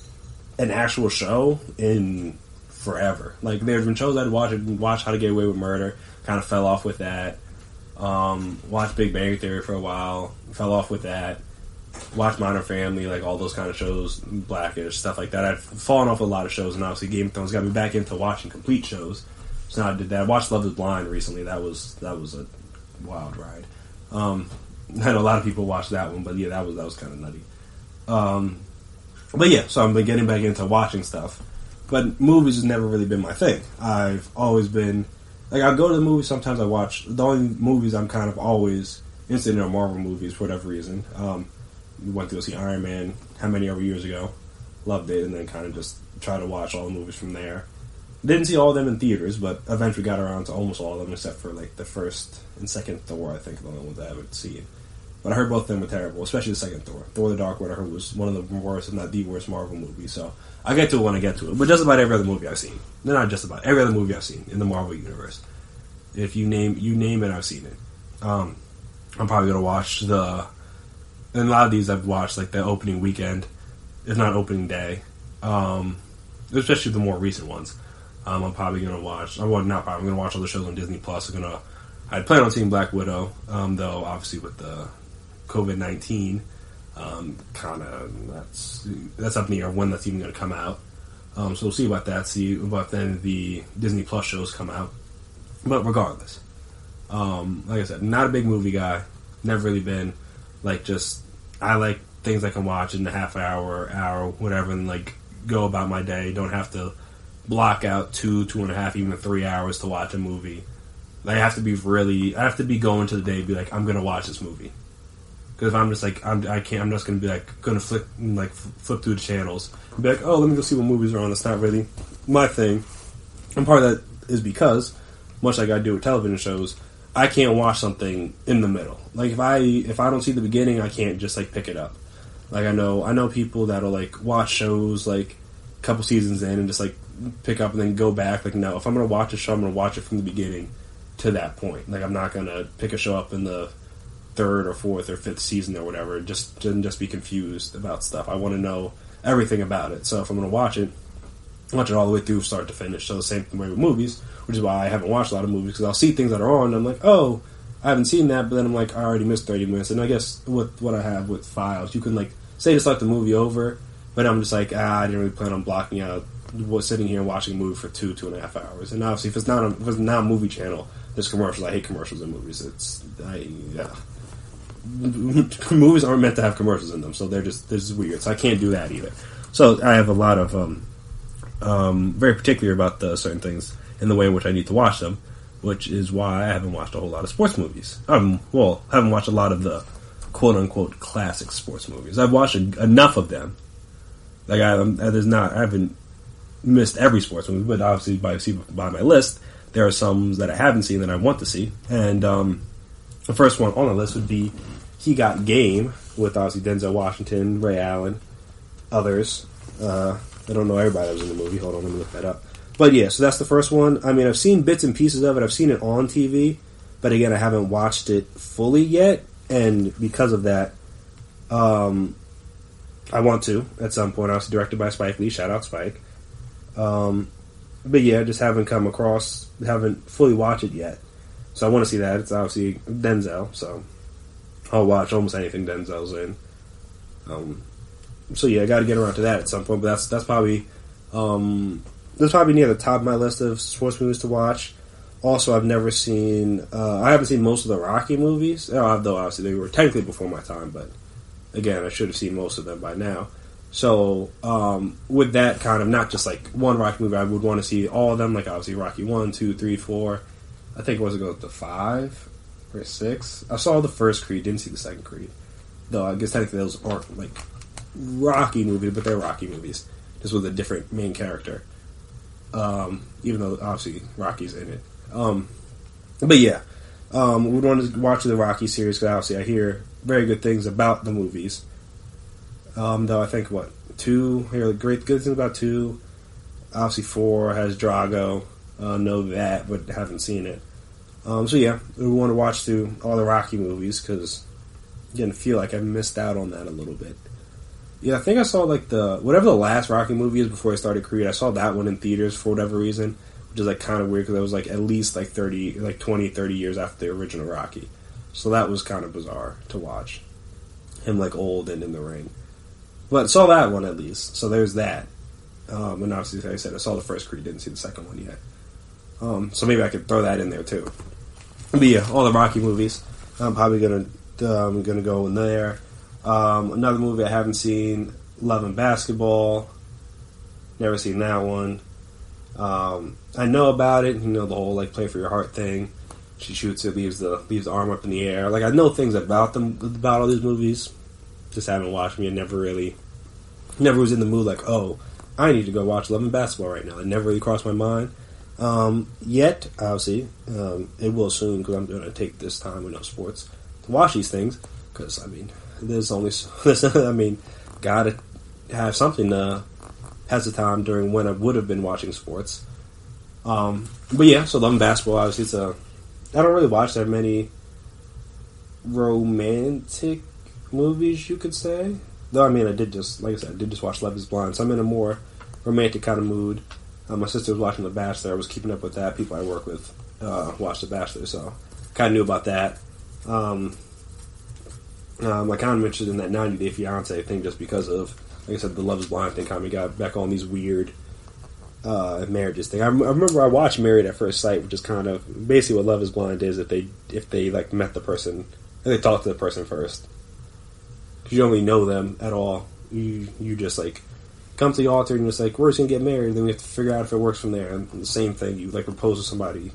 Speaker 1: an actual show in forever. Like, there's been shows I'd watch How to Get Away with Murder, kind of fell off with that. Watched Big Bang Theory for a while, fell off with that. Watched Modern Family, like all those kind of shows, Blackish, stuff like that. I've fallen off a lot of shows, and obviously Game of Thrones got me back into watching complete shows. So now I did that. I watched Love is Blind recently. That was a wild ride. I know a lot of people watched that one, but yeah, that was kind of nutty. But yeah, so I've been getting back into watching stuff. But movies has never really been my thing. I've always been, like, I'll go to the movies, sometimes I watch, the only movies I'm kind of always interested in are Marvel movies for whatever reason. We went to go see Iron Man how many ever years ago, loved it, and then kind of just tried to watch all the movies from there. Didn't see all of them in theaters, but eventually got around to almost all of them, except for like the first and second Thor, I think, are the only ones I haven't seen. But I heard both of them were terrible, especially the second Thor. Thor the Dark World, I heard, was one of the worst, if not the worst, Marvel movie. So I'll get to it when I get to it. But just about every other movie I've seen. Not just about, every other movie I've seen in the Marvel Universe. If you name it, I've seen it. I'm probably going to watch and a lot of these I've watched, like the opening weekend, if not opening day. Especially the more recent ones. I'm probably going to watch, I'm going to watch all the shows on Disney Plus. I plan on seeing Black Widow, though obviously with the COVID-19, that's up in the air when that's even going to come out. So we'll see about that, see about then the Disney Plus shows come out. But regardless, like I said, not a big movie guy, never really been. Like, just, I like things I can watch in a half hour, whatever, and like go about my day. Don't have to block out 2.5, even 3 hours to watch a movie. I have to be going to the day and be like, I'm going to watch this movie. Because if I'm just like, I'm just going to be like, going to flip through the channels and be like, oh, let me go see what movies are on. It's not really my thing. And part of that is because, much like I do with television shows,
Speaker 2: I can't watch something in the middle. Like if I don't see the beginning, I can't just like pick it up. Like I know people that'll like watch shows like a couple seasons in and just like pick up and then go back. Like no, if I'm gonna watch a show, I'm gonna watch it from the beginning to that point. Like I'm not gonna pick a show up in the third or fourth or fifth season or whatever just be confused about stuff. I want to know everything about it. So if I'm gonna watch it all the way through start to finish. So the same way with movies, which is why I haven't watched a lot of movies, because I'll see things that are on and I'm like, oh, I haven't seen that, but then I'm like, I already missed 30 minutes. And I guess with what I have with files, you can like say to start the movie over, but I'm just like, I didn't really plan on blocking out sitting here and watching a movie for 2.5 hours. And obviously if it's not a movie channel, there's commercials. I hate commercials in movies. Movies aren't meant to have commercials in them, so they're just weird. So I can't do that either. So I have a lot of very particular about the certain things in the way in which I need to watch them, which is why I haven't watched a whole lot of sports movies. Haven't watched a lot of the quote-unquote classic sports movies. I've watched enough of them. Like I haven't missed every sports movie, but obviously by my list, there are some that I haven't seen that I want to see. And the first one on the list would be He Got Game, with obviously Denzel Washington, Ray Allen, others. I don't know everybody that was in the movie. Hold on, let me look that up. But yeah, so that's the first one. I mean, I've seen bits and pieces of it. I've seen it on TV, but again, I haven't watched it fully yet. And because of that, I want to at some point. Obviously directed by Spike Lee. Shout out Spike. But yeah, just haven't fully watched it yet. So I want to see that. It's obviously Denzel, so I'll watch almost anything Denzel's in. So yeah, I got to get around to that at some point. But that's probably near the top of my list of sports movies to watch. Also, I haven't seen most of the Rocky movies. Though obviously they were technically before my time, but again, I should have seen most of them by now. So with that kind of, not just like one Rocky movie, I would want to see all of them. Like obviously Rocky 1, 2, 3, 4. I think it was go to 5 or 6. I saw the first Creed, didn't see the second Creed. Though I guess technically those aren't like Rocky movies, but they're Rocky movies, just with a different main character. Even though obviously Rocky's in it. But yeah, we want to watch the Rocky series because obviously I hear very good things about the movies. Though I think 2, I hear good things about 2. Obviously 4 has Drago. Know that, but haven't seen it. So yeah, we want to watch through all the Rocky movies because again, I feel like I missed out on that a little bit. Yeah, I think I saw like whatever the last Rocky movie is before I started Creed. I saw that one in theaters for whatever reason, which is like kind of weird because it was like at least like 20, 30 years after the original Rocky. So that was kind of bizarre to watch him like old and in the ring. But I saw that one at least, so there's that. And obviously, like I said, I saw the first Creed, didn't see the second one yet. So maybe I could throw that in there too. But yeah, all the Rocky movies. I'm probably gonna go in there. Another movie I haven't seen, Love and Basketball. Never seen that one. I know about it. You know the whole like play for your heart thing. She shoots it, leaves the arm up in the air. Like I know things about all these movies. Just haven't watched them. Never was in the mood like, oh, I need to go watch Love and Basketball right now. It never really crossed my mind. Yet, obviously, it will soon because I'm going to take this time with no sports to watch these things. Because, I mean, there's only, gotta have something to pass the time during when I would have been watching sports. But yeah, so Love and Basketball, obviously, I don't really watch that many romantic movies, you could say. Though, I mean, I did just watch Love is Blind, so I'm in a more romantic kind of mood. My sister was watching The Bachelor. I was keeping up with that. People I work with watched The Bachelor, so kind of knew about that. I kind of interested in that 90 Day Fiancé thing just because of, like I said, the Love is Blind thing kind of got back on these weird marriages thing. I remember I watched Married at First Sight, which is kind of basically what Love is Blind is if they like met the person and they talked to the person first. Because you don't really know them at all. You just like come to the altar and it's like, we're just going to get married, and then we have to figure out if it works from there. And the same thing, you like propose to somebody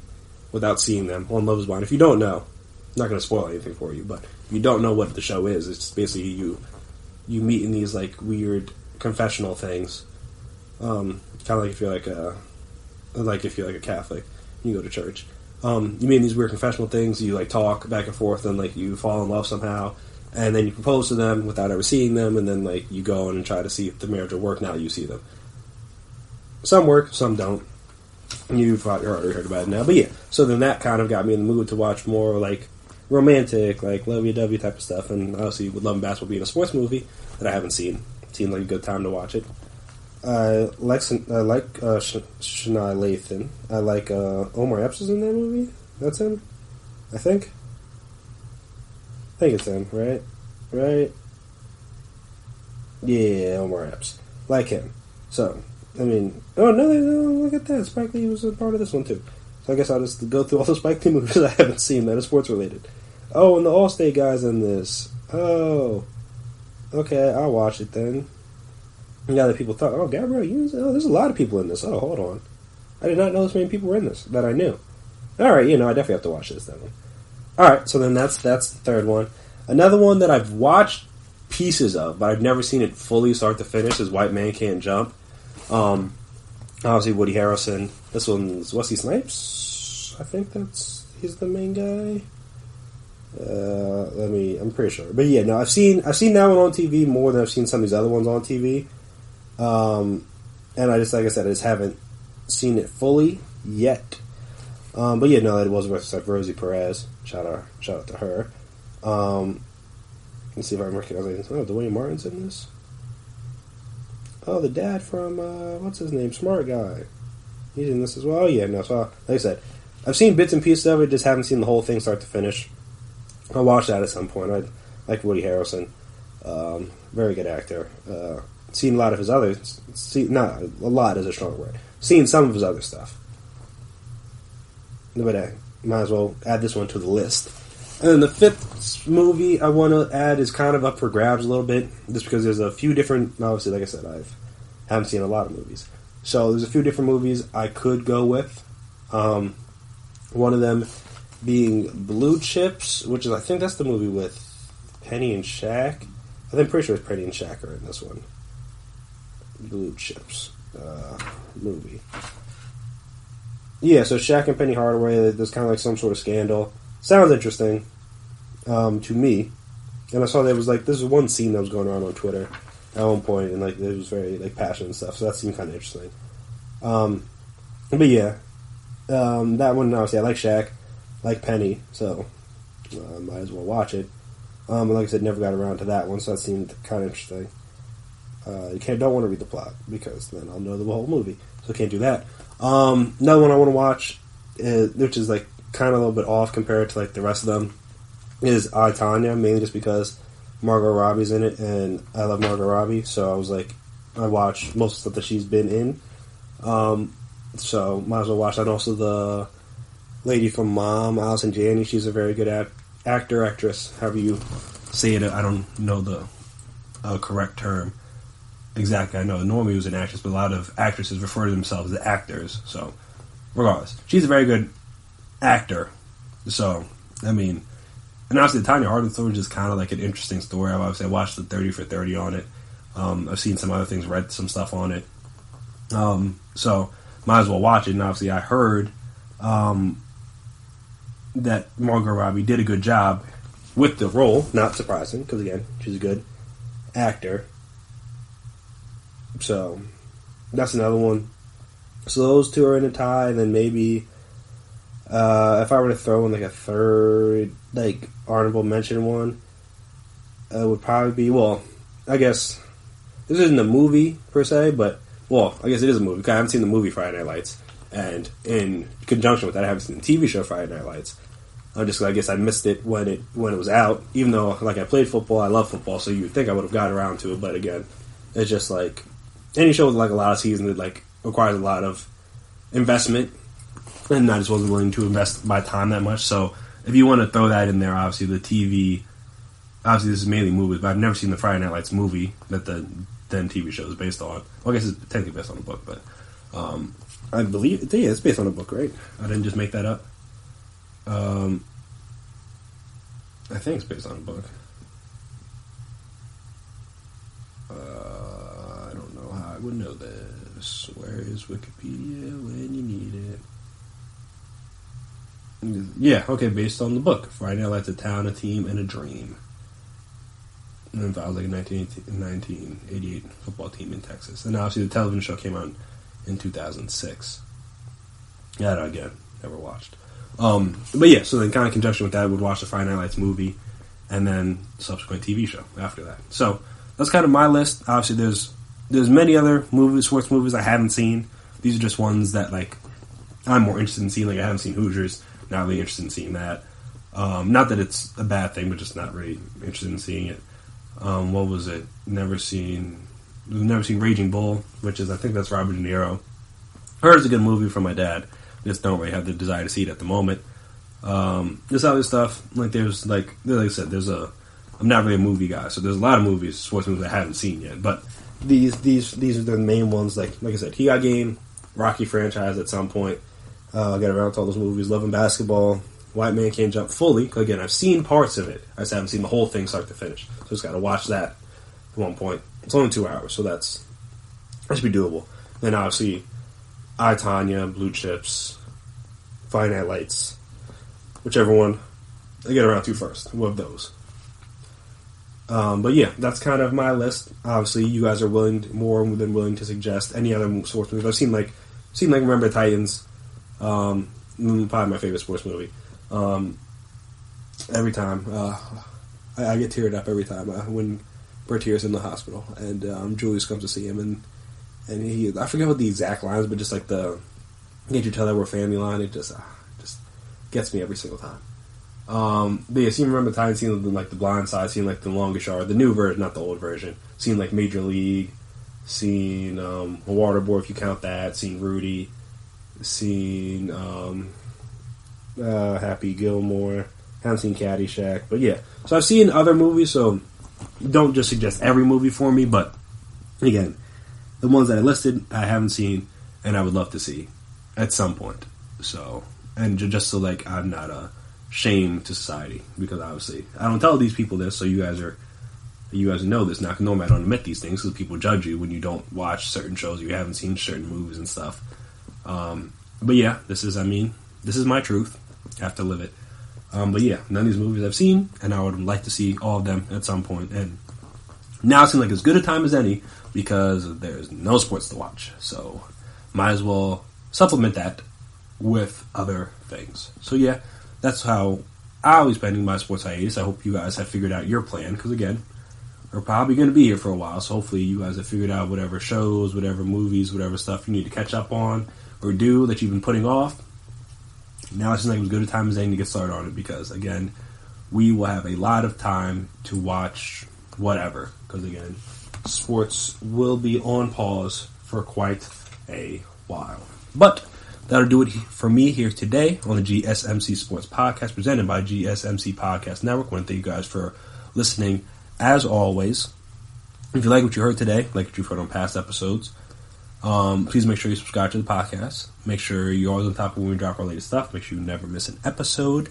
Speaker 2: without seeing them on Love is Blind. If you don't know, I'm not going to spoil anything for you, but if you don't know what the show is, it's just basically you meet in these like weird confessional things. Kind of like if you're like a Catholic, you go to church. You mean these weird confessional things, you, like, talk back and forth, and, like, you fall in love somehow, and then you propose to them without ever seeing them, and then, like, you go in and try to see if the marriage will work now that you see them. Some work, some don't. You've already heard about it now. But yeah, so then that kind of got me in the mood to watch more, like, romantic, like, lovey-dovey type of stuff, and obviously with Love and Basketball being a sports movie that I haven't seen. It seemed like a good time to watch it. I like Shania Lathan. I like Omar Epps is in that movie. That's him, I think. I think it's him, right? Right? Yeah, Omar Epps. Like him. So, I mean, oh no, look at that. Spike Lee was a part of this one too. So I guess I'll just go through all the Spike Lee movies I haven't seen that are sports related. Oh, and the Allstate guy's in this. Oh, okay, I'll watch it then. Now that people thought, oh, Gabrielle Union, oh, there's a lot of people in this. Oh, hold on. I did not know this many people were in this that I knew. All right, I definitely have to watch this then. All right, so then that's the third one. Another one that I've watched pieces of, but I've never seen it fully start to finish is White Man Can't Jump. Obviously Woody Harrelson. This one's Wesley Snipes. I think he's the main guy. I'm pretty sure. But yeah, no, I've seen that one on TV more than I've seen some of these other ones on TV. And I just, like I said, I just haven't seen it fully yet. But yeah, no, it was with Rosie Perez. Shout out to her. Let's see if I can recognize anything. Oh, Dwayne Martin's in this. Oh, the dad from what's his name? Smart Guy. He's in this as well. Oh, yeah, no. So, like I said, I've seen bits and pieces of it. Just haven't seen the whole thing start to finish. I'll watch that at some point. I like Woody Harrelson. Very good actor. Seen a lot of his other... Not a lot is a strong word. Seen some of his other stuff. But I might as well add this one to the list. And then the fifth movie I want to add is kind of up for grabs a little bit. Just because there's a few different... Obviously, like I said, haven't seen a lot of movies. So there's a few different movies I could go with. One of them being Blue Chips, which is, I think that's the movie with Penny and Shaq. I'm pretty sure it's Penny and Shaq are in this one. Blue Chips movie. Yeah, so Shaq and Penny Hardaway, there's kind of like some sort of scandal. Sounds interesting to me. And I saw there was like, this is one scene that was going around on Twitter at one point, and like it was very like passionate and stuff, so that seemed kind of interesting. But yeah, that one, obviously, I like Shaq, like Penny, so might as well watch it. And like I said, never got around to that one, so that seemed kind of interesting. Don't want to read the plot, because then I'll know the whole movie, so can't do that. Another one I want to watch, which is like kind of a little bit off compared to like the rest of them, is I, Tonya, mainly just because Margot Robbie's in it, and I love Margot Robbie, so I was like, I watch most of the stuff that she's been in, so might as well watch that. And also the lady from Mom, Allison Janney, she's a very good actress, however you say it. I don't know the correct term exactly. I know Normie was an actress, but a lot of actresses refer to themselves as actors, so regardless, she's a very good actor. So, I mean, and obviously the Tonya Harding story is just kind of like an interesting story. I've obviously watched the 30 for 30 on it. I've seen some other things, read some stuff on it. So might as well watch it. And obviously I heard that Margot Robbie did a good job with the role. Not surprising, because again, she's a good actor. So that's another one. So those two are in a tie. Then maybe if I were to throw in like a third, like honorable mention one, it would probably be, well, I guess this isn't a movie per se, but well, I guess it is a movie because I haven't seen the movie Friday Night Lights, and in conjunction with that, I haven't seen the TV show Friday Night Lights. I guess I missed it when it was out. Even though like I played football, I love football, so you would think I would have got around to it. But again, it's just like any show with like a lot of seasons, it like requires a lot of investment, and I just wasn't willing to invest my time that much. So if you want to throw that in there, obviously the TV, obviously this is mainly movies, but I've never seen the Friday Night Lights movie that the then TV show is based on. Well, I guess it's technically based on a book, but I believe it's based on a book, right? I didn't just make that up. I think it's based on a book. I don't know how I would know this. Where is Wikipedia when you need it? Yeah, okay, based on the book. Friday Night Lights, a town, a team, and a dream. And then I was like a 1988 football team in Texas. And obviously the television show came out in 2006. Yeah, again, never watched. But yeah, so then kind of in conjunction with that, I would watch the Friday Night Lights movie and then subsequent TV show after that. So that's kind of my list. Obviously there's many other movies, sports movies I haven't seen. These are just ones that like I'm more interested in seeing. Like I haven't seen Hoosiers, not really interested in seeing that. Not that it's a bad thing, but just not really interested in seeing it. What was it? Never seen Raging Bull, which is, I think that's Robert De Niro. Heard it's a good movie from my dad. Just don't really have the desire to see it at the moment. There's other stuff, like I said, I'm not really a movie guy, so there's a lot of movies, sports movies I haven't seen yet, but these are the main ones, like I said, He Got Game, Rocky franchise at some point, I'll get around to all those movies, Love and Basketball, White Man Can't Jump fully, again, I've seen parts of it, I just haven't seen the whole thing start to finish, so just gotta watch that at one point. It's only 2 hours, so that should be doable. Then obviously, I, Tonya, Blue Chips, Friday Night Lights, whichever one I get around to first, one of those. But yeah, that's kind of my list. Obviously, you guys are more than willing to suggest any other sports movies. I've seen like Remember the Titans, probably my favorite sports movie. Every time, I get teared up every time when Bertier's in the hospital and Julius comes to see him and he, I forget what the exact lines, but just like can't you tell that we're a family line? It just gets me every single time. But yeah, Remember the Titans, seen like The Blind Side, seen like The Longest Yard, the new version, not the old version. Seen like Major League, seen Waterboy if you count that, seen Rudy, seen Happy Gilmore, haven't seen Caddyshack, but yeah. So I've seen other movies, so don't just suggest every movie for me, but again, the ones that I listed, I haven't seen, and I would love to see at some point. So, and just so like I'm not a shame to society, because obviously I don't tell these people this, so you guys know this. Now, normally I don't admit these things because people judge you when you don't watch certain shows, you haven't seen certain movies and stuff. But yeah, this is my truth. I have to live it. But yeah, none of these movies I've seen, and I would like to see all of them at some point. And now it seems like as good a time as any because there's no sports to watch. So might as well supplement that with other things. So yeah, that's how I'll be spending my sports hiatus. I hope you guys have figured out your plan, because again, we're probably going to be here for a while, so hopefully you guys have figured out whatever shows, whatever movies, whatever stuff you need to catch up on or do that you've been putting off. Now it seems like as good a time as any to get started on it, because again, we will have a lot of time to watch whatever, because again, sports will be on pause for quite a while. But that'll do it for me here today on the GSMC Sports Podcast, presented by GSMC Podcast Network. I want to thank you guys for listening, as always. If you like what you heard today, like what you've heard on past episodes, please make sure you subscribe to the podcast. Make sure you're always on top of when we drop our latest stuff. Make sure you never miss an episode.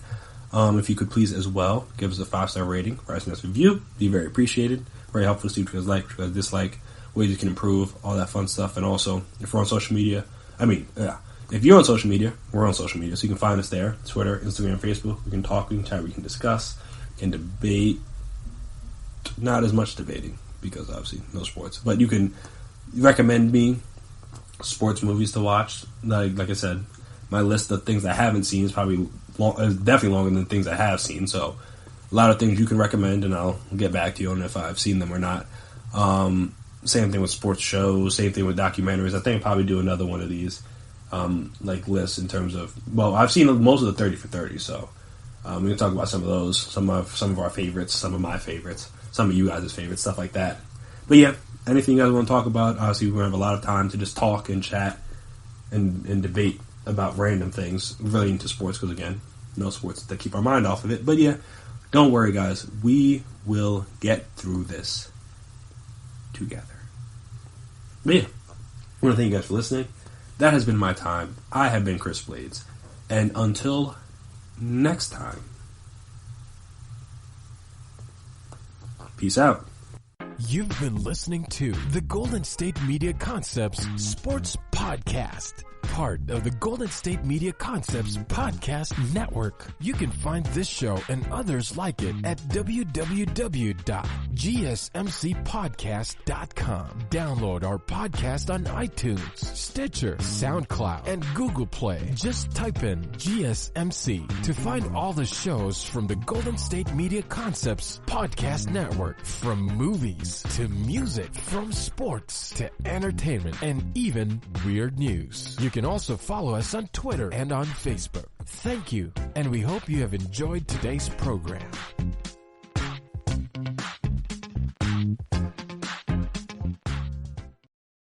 Speaker 2: If you could please as well, give us a 5-star rating, write us a nice review. Be very appreciated. Very helpful to see what you guys like, what you guys dislike, ways you can improve, all that fun stuff. And also, if we're on social media, if you're on social media, we're on social media, so you can find us there. Twitter, Instagram, Facebook. We can talk, we can chat, we can discuss, we can debate. Not as much debating, because obviously no sports. But you can recommend me sports movies to watch. Like I said, my list of things I haven't seen is probably definitely longer than things I have seen. So a lot of things you can recommend, and I'll get back to you on if I've seen them or not. Same thing with sports shows. Same thing with documentaries. I think I'll probably do another one of these lists in terms of, well, I've seen most of the 30 for 30, so we can talk about some of those, some of our favorites, some of my favorites, some of you guys' favorites, stuff like that. But yeah, anything you guys want to talk about, obviously we're going to have a lot of time to just talk and chat and debate about random things relating to sports, because again, no sports to keep our mind off of it. But yeah, don't worry guys, we will get through this together. But yeah, I want to thank you guys for listening. That has been my time. I have been Chris Blades. And until next time, peace out.
Speaker 1: You've been listening to the Golden State Media Concepts Sports Podcast, part of the Golden State Media Concepts Podcast Network. You can find this show and others like it at www.gsmcpodcast.com. Download our podcast on iTunes, Stitcher, SoundCloud, and Google Play. Just type in GSMC to find all the shows from the Golden State Media Concepts Podcast Network. From movies to music, from sports to entertainment, and even weird news. You can also follow us on Twitter and on Facebook. Thank you, and we hope you have enjoyed today's program.